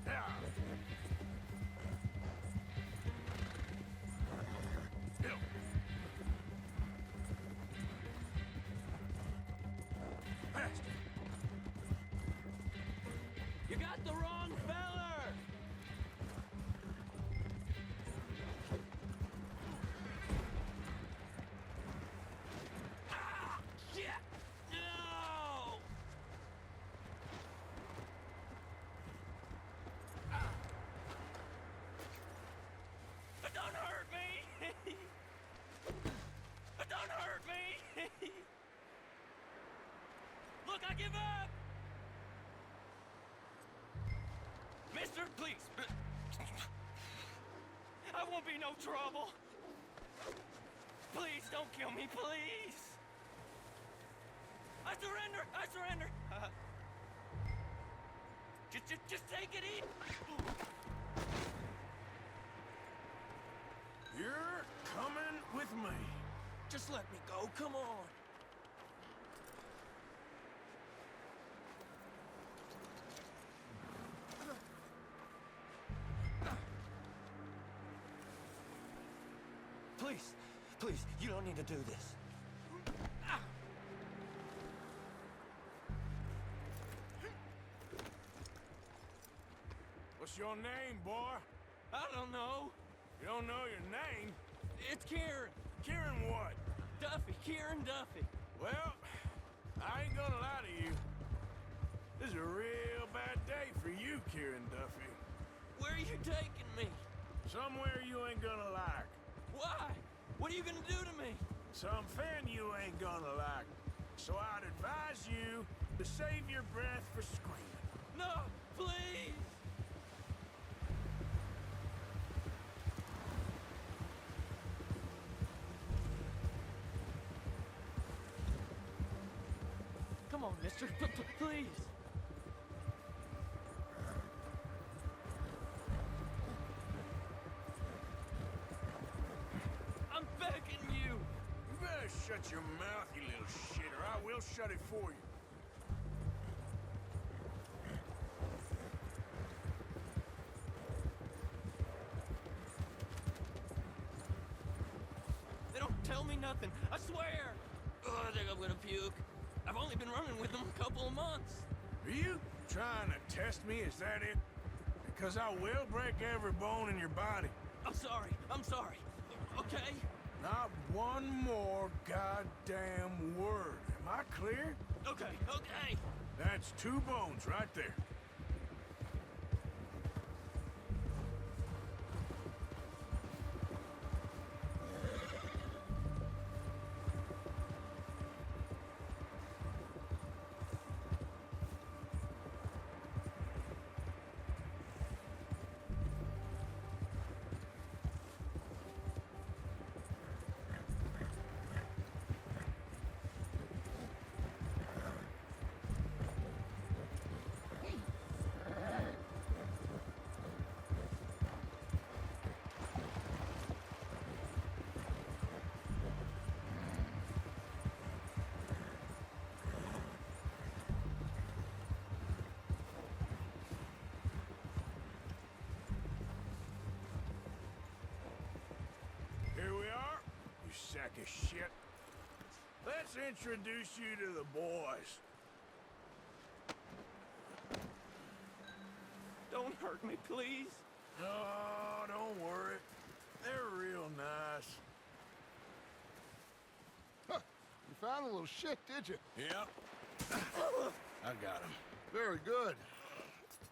Yeah. Bill. Faster. You got the wrong feller! Ah! Shit! No! Ah! Don't hurt me! Don't hurt me! Look, I give up! Mister, please. I won't be no trouble. Please don't kill me, please. I surrender. I surrender. Just take it easy. You're coming with me. Just let me go. Come on. please, please, you don't need to do this. What's your name, boy? I don't know. You don't know your name? It's Kieran. Kieran what? Duffy, Kieran Duffy. Well, I ain't gonna lie to you. This is a real bad day for you, Kieran Duffy. Where are you taking me? Somewhere you ain't gonna like. Why? What are you gonna do to me? Something you ain't gonna like. So I'd advise you to save your breath for screaming. No, please. Come on, mister, please. I'm begging you. You better shut your mouth, you little shit, or I will shut it for you. They don't tell me nothing, I swear. Oh, I think I'm gonna puke. I've only been running with them a couple of months. Are you trying to test me? Is that it? Because I will break every bone in your body. I'm sorry, okay? Not one more goddamn word. Am I clear? Okay. That's 2 bones right there. Here we are, you sack of shit. Let's introduce you to the boys. Don't hurt me, please. No, don't worry. They're real nice. Huh. You found a little shit, did you? Yep. I got him. Very good.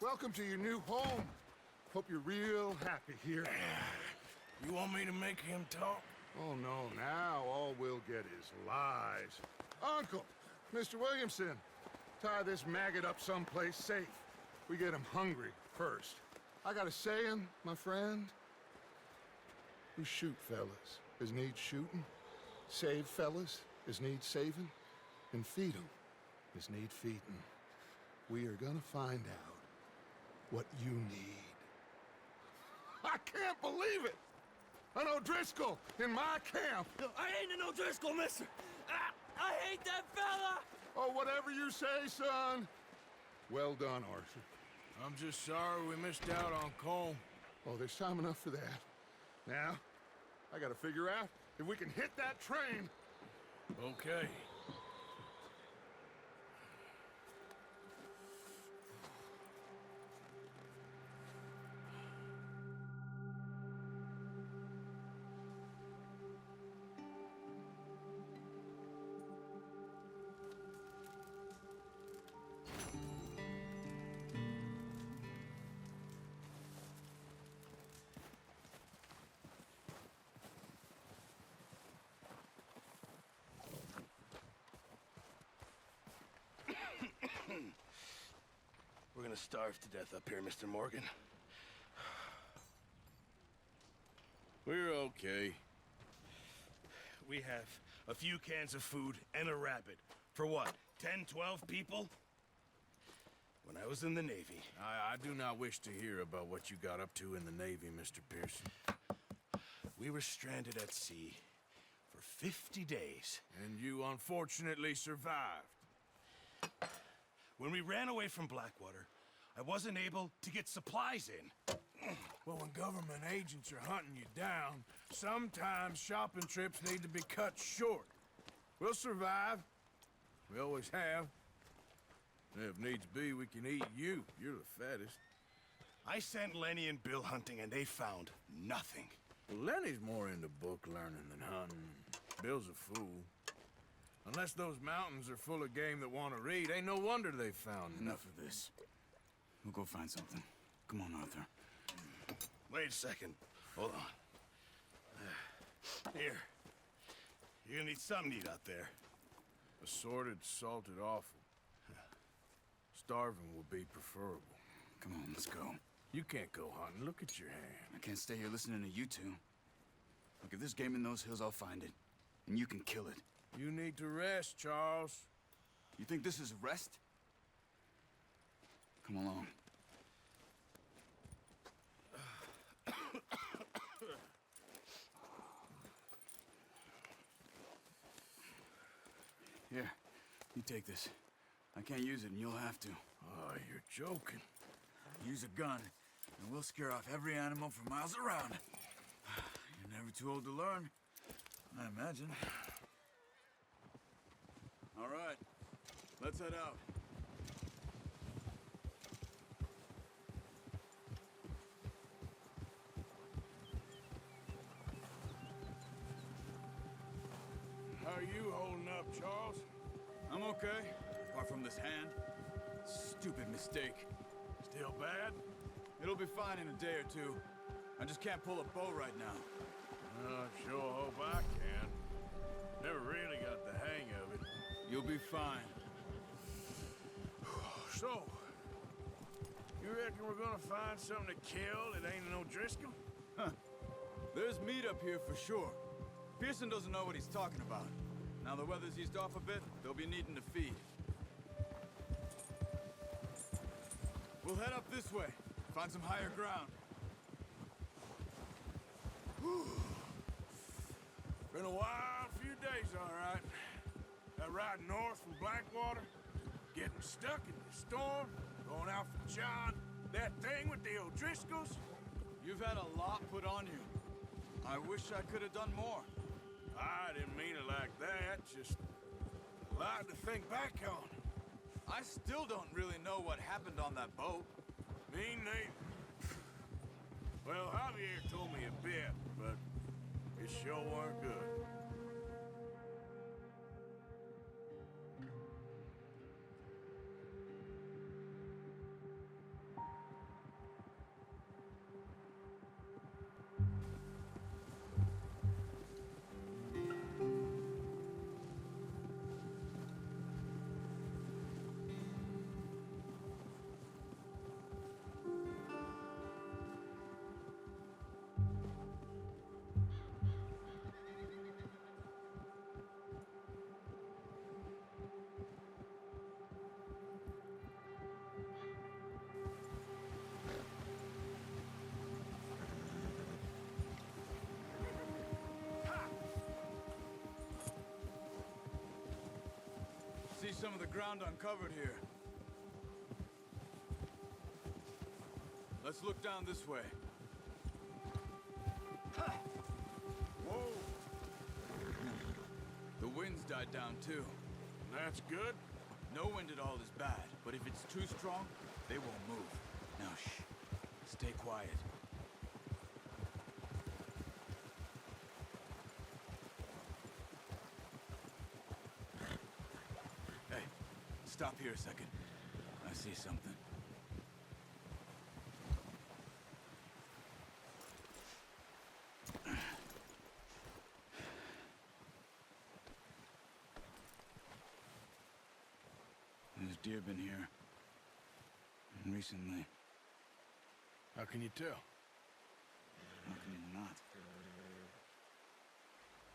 Welcome to your new home. Hope you're real happy here. You want me to make him talk? Oh, no, now all we'll get is lies. Uncle, Mr. Williamson, tie this maggot up someplace safe. We get him hungry first. I got a saying, my friend. We shoot fellas as need shooting, save fellas as need saving, and feed 'em as need feeding. We are gonna find out what you need. I can't believe it! An O'Driscoll in my camp! I ain't an O'Driscoll, mister! I hate that fella! Oh, whatever you say, son. Well done, Arthur. I'm just sorry we missed out on Colm. Oh, there's time enough for that. Now, I gotta figure out if we can hit that train. Okay. We're gonna starve to death up here, Mr. Morgan. We're okay. We have a few cans of food and a rabbit. For what, 10, 12 people? When I was in the Navy... I do not wish to hear about what you got up to in the Navy, Mr. Pearson. We were stranded at sea for 50 days. And you unfortunately survived. When we ran away from Blackwater, I wasn't able to get supplies in. Well, when government agents are hunting you down, sometimes shopping trips need to be cut short. We'll survive. We always have. And if needs be, we can eat you. You're the fattest. I sent Lenny and Bill hunting, and they found nothing. Well, Lenny's more into book learning than hunting. Bill's a fool. Unless those mountains are full of game that want to read, ain't no wonder they found Enough of this. We'll go find something. Come on, Arthur. Wait a second. Hold on. Here. You're gonna need something to eat out there. Assorted, salted offal. Starving will be preferable. Come on, let's go. You can't go hunting. Look at your hand. I can't stay here listening to you two. Look, if there's game in those hills, I'll find it. And you can kill it. You need to rest, Charles. You think this is rest? Come along. Here, you take this. I can't use it, and you'll have to. Oh, you're joking. Use a gun, and we'll scare off every animal for miles around. You're never too old to learn, I imagine. All right, let's head out. How are you holding up, Charles? I'm okay, apart from this hand. Stupid mistake. Still bad? It'll be fine in a day or two. I just can't pull a bow right now. I sure hope I can. Never really got the hang of it. You'll be fine. So, you reckon we're gonna find something to kill that ain't no Driscoll? Huh. There's meat up here for sure. Pearson doesn't know what he's talking about. Now the weather's eased off a bit, they'll be needing to feed. We'll head up this way, find some higher ground. Been a wild few days, all right. That ride north from Blackwater, getting stuck in the storm, going out for John, that thing with the O'Driscolls. You've had a lot put on you. I wish I could have done more. I didn't mean it like that, just a lot to think back on. I still don't really know what happened on that boat. Me neither. Well, Javier told me a bit, but it sure weren't good. See some of the ground uncovered here. Let's look down this way. Whoa, The wind's died down too. that's good. No wind at all is bad, but if it's too strong, they won't move. Now shh, stay quiet. Hey, stop here a second. I see something. There's deer been here. Recently. How can you tell? How can you not?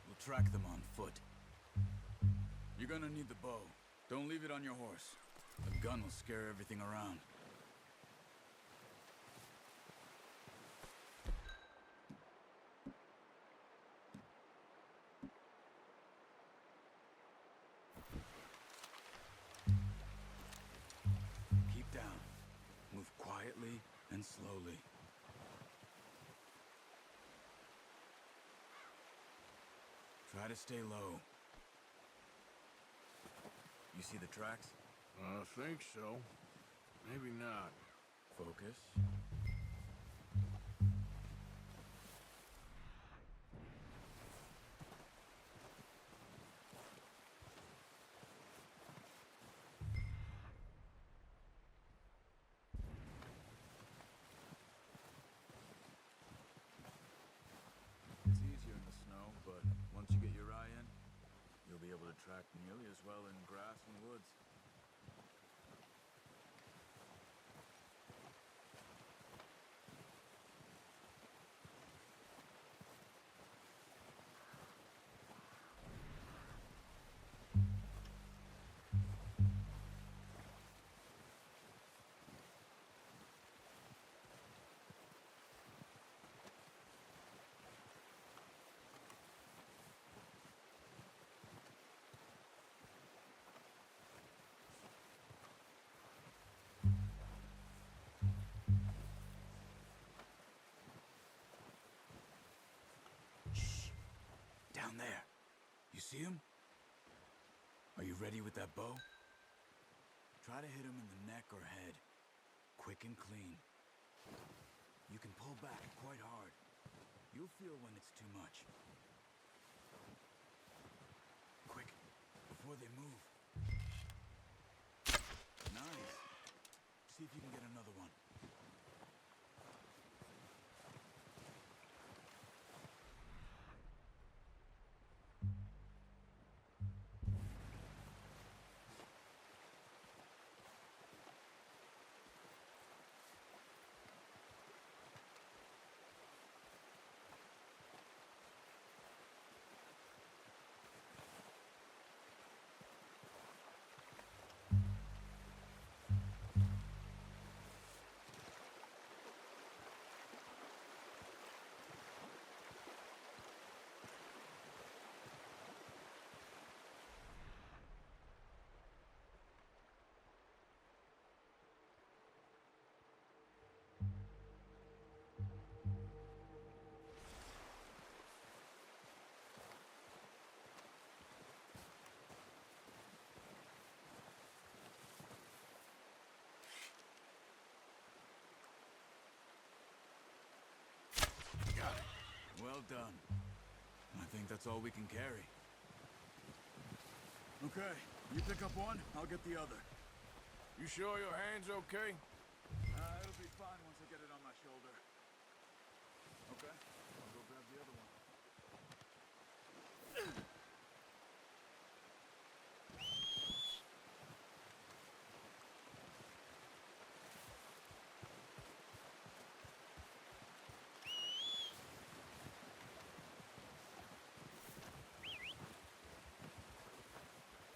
We'll track them on foot. You're gonna need the bow. Don't leave it on your horse. The gun will scare everything around. Keep down. Move quietly and slowly. Try to stay low. You see the tracks? I think so. Maybe not. Focus. It's easier in the snow, but once you get your eye in, you'll be able to track nearly as well in grass and woods. Down there. You see him? Are you ready with that bow? Try to hit him in the neck or head. Quick and clean. You can pull back quite hard. You'll feel when it's too much. Quick, before they move. Nice. See if you can get another one. Well done. I think that's all we can carry. Okay, you pick up one, I'll get the other. You sure your hand's okay? It'll be fine once I get it on my shoulder. Okay, I'll go grab the other one.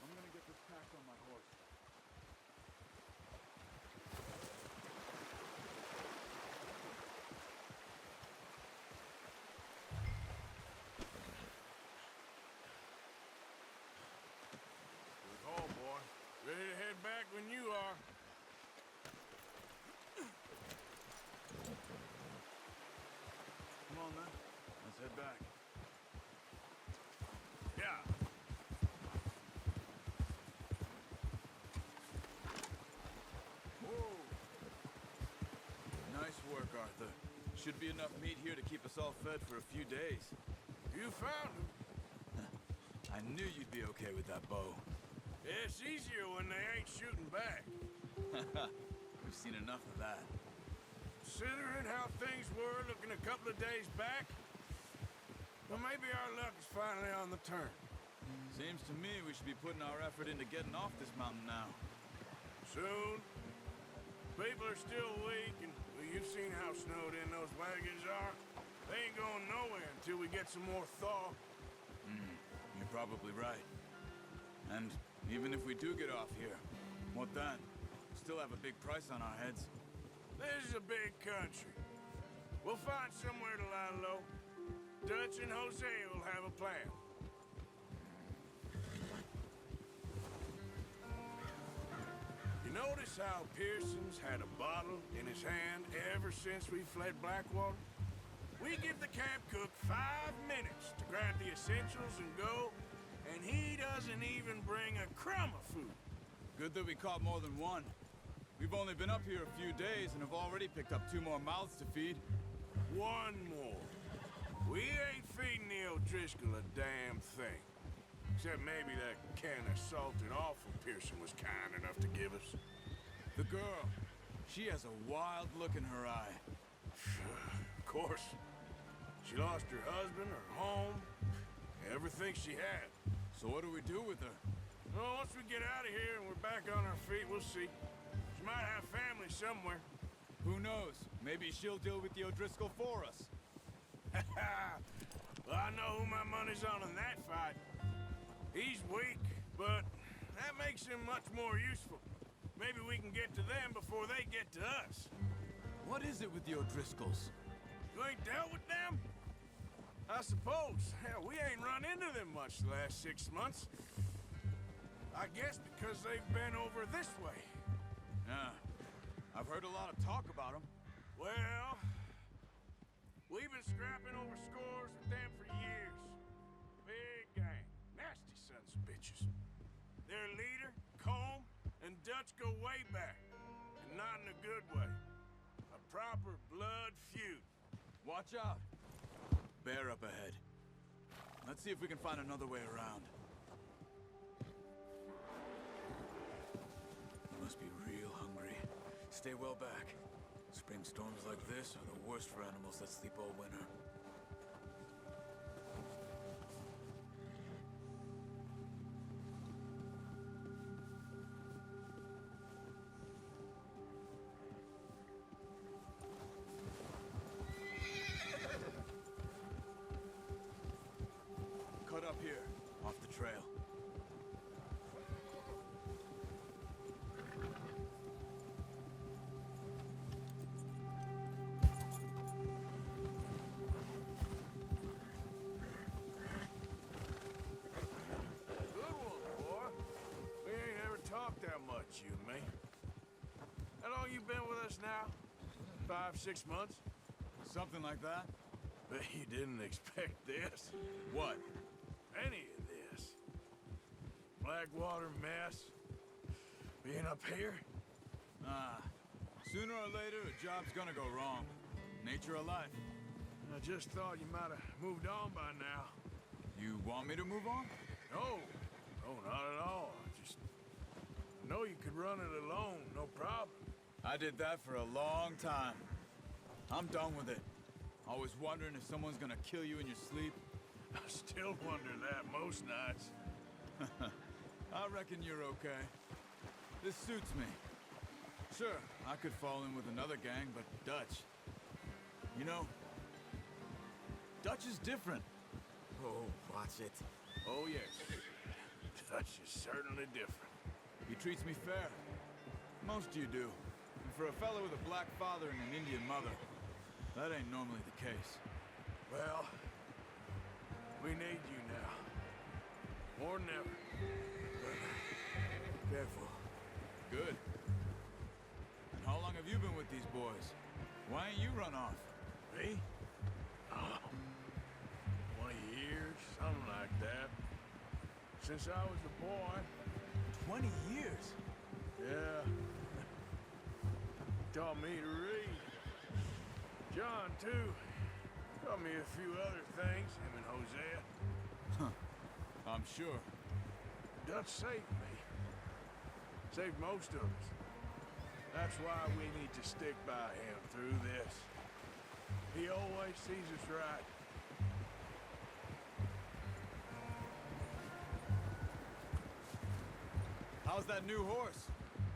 I'm gonna get this packed on my horse. Good haul, boy. Ready to head back when you are. Come on, then. Let's head back. Yeah. Whoa! Nice work, Arthur. Should be enough meat here to keep us all fed for a few days. You found him. I knew you'd be okay with that bow. It's easier when they ain't shooting back. We've seen enough of that. Considering how things were looking a couple of days back, well, maybe our luck is finally on the turn. Seems to me we should be putting our effort into getting off this mountain now. Soon. People are still weak, and well, you've seen how snowed in those wagons are. They ain't going nowhere until we get some more thaw. You're probably right. And even if we do get off here, what then? Still have a big price on our heads. This is a big country. We'll find somewhere to lie low. Dutch and Jose will have a plan. You notice how Pearson's had a bottle in his hand ever since we fled Blackwater? We give the camp took 5 minutes to grab the essentials and go, and he doesn't even bring a crumb of food. Good that we caught more than one. We've only been up here a few days and have already picked up 2 more mouths to feed. One more. We ain't feeding the O'Driscoll a damn thing. Except maybe that can of salted offal Pearson was kind enough to give us. The girl, she has a wild look in her eye. Of course. She lost her husband, her home, everything she had. So what do we do with her? Well, once we get out of here and we're back on our feet, we'll see. She might have family somewhere. Who knows? Maybe she'll deal with the O'Driscoll for us. Well, I know who my money's on in that fight. He's weak, but that makes him much more useful. Maybe we can get to them before they get to us. What is it with the O'Driscolls? You ain't dealt with them? I suppose. Hell, we ain't run into them much the last 6 months. I guess because they've been over this way. Yeah. I've heard a lot of talk about them. Well, we've been scrapping over scores with them for years. Big gang. Nasty sons of bitches. Their leader, Combe, and Dutch go way back. And not in a good way. A proper blood feud. Watch out. Bear up ahead. Let's see if we can find another way around. You must be real hungry. Stay well back. Spring storms like this are the worst for animals that sleep all winter. Cut up here, off the trail. That much, you and me. How long you been with us now? 5, 6 months? Something like that. But you didn't expect this. What? Any of this. Blackwater mess. Being up here? Sooner or later, a job's gonna go wrong. Nature of life. I just thought you might have moved on by now. You want me to move on? No. No, not at all. I know you could run it alone, no problem. I did that for a long time. I'm done with it. Always wondering if someone's gonna kill you in your sleep. I still wonder that most nights. I reckon you're okay. This suits me. Sure, I could fall in with another gang, but Dutch... You know, Dutch is different. Oh, watch it. Oh, yes. Dutch is certainly different. He treats me fair. Most you do. And for a fellow with a black father and an Indian mother, that ain't normally the case. Well, we need you now. More than ever. But careful. Good. And how long have you been with these boys? Why ain't you run off? Me? 20 years, something like that. Since I was a boy. 20 years? Yeah. Taught me to read. John, too. Taught me a few other things, him and Hosea. Huh. I'm sure. Dutch saved me. Saved most of us. That's why we need to stick by him through this. He always sees us right. How's that new horse?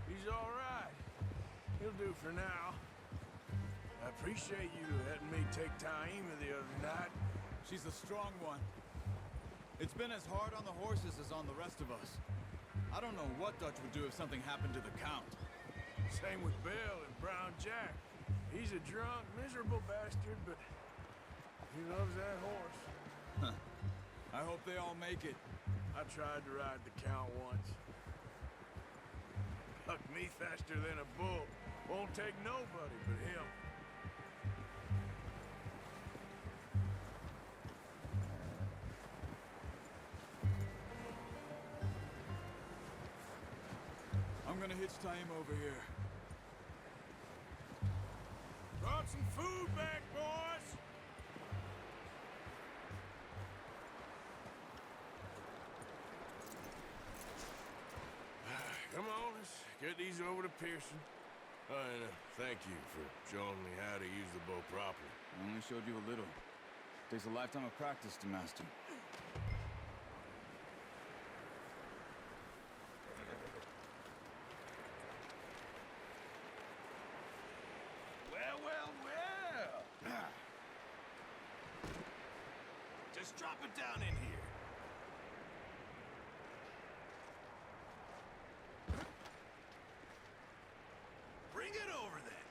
He's all right. He'll do for now. I appreciate you letting me take Taima the other night. She's a strong one. It's been as hard on the horses as on the rest of us. I don't know what Dutch would do if something happened to the Count. Same with Bill and Brown Jack. He's a drunk, miserable bastard, but he loves that horse. Huh. I hope they all make it. I tried to ride the Count once. Bucked me faster than a bull. Won't take nobody but him. gonna hitch tie him over here. Brought some food back, boys! Come on, let's get these over to Pearson. Oh, and thank you for showing me how to use the bow properly. I only showed you a little. Takes a lifetime of practice to master. Well, well, well. Just drop it down in here. Bring it over then.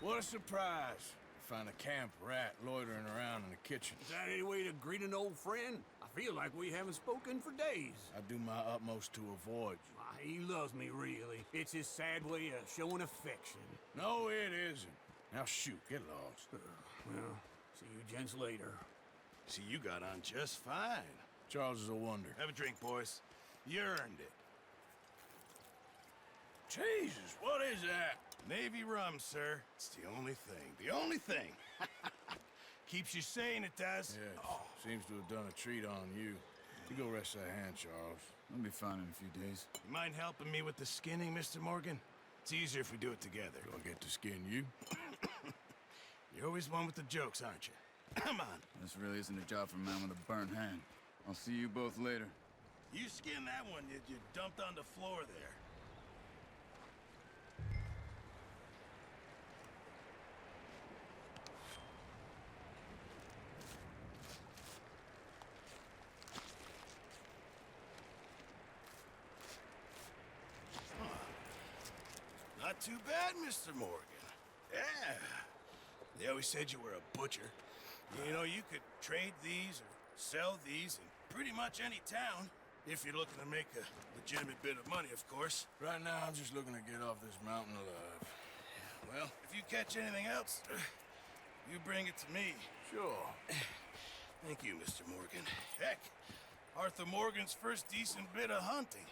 What a surprise. Find a camp rat loitering around in the kitchen. Is that any way to greet an old friend? I feel like we haven't spoken for days. I do my utmost to avoid you. Why, he loves me, really. It's his sad way of showing affection. No, it isn't. Now shoot, get lost. Well, see you gents later. See, you got on just fine. Charles is a wonder. Have a drink, boys. You earned it. Jesus, what is that? Navy rum, sir. It's the only thing. The only thing. Keeps you sane, it does. Yes. Seems to have done a treat on you. You go rest that hand, Charles. I'll be fine in a few days. You mind helping me with the skinning, Mr. Morgan? It's easier if we do it together. Do I get to skin you? You're always one with the jokes, aren't you? Come on. This really isn't a job for a man with a burnt hand. I'll see you both later. You skin that one that you dumped on the floor there. Not too bad, Mr. Morgan. Yeah. They always said you were a butcher. You know, you could trade these or sell these in pretty much any town. If you're looking to make a legitimate bit of money, of course. Right now, I'm just looking to get off this mountain alive. Well, if you catch anything else, you bring it to me. Sure. Thank you, Mr. Morgan. Heck, Arthur Morgan's first decent bit of hunting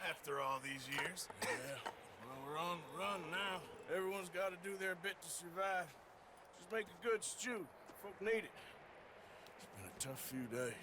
after all these years. Yeah. Well, we're on the run now. Everyone's got to do their bit to survive. Just make a good stew. Folk need it. It's been a tough few days.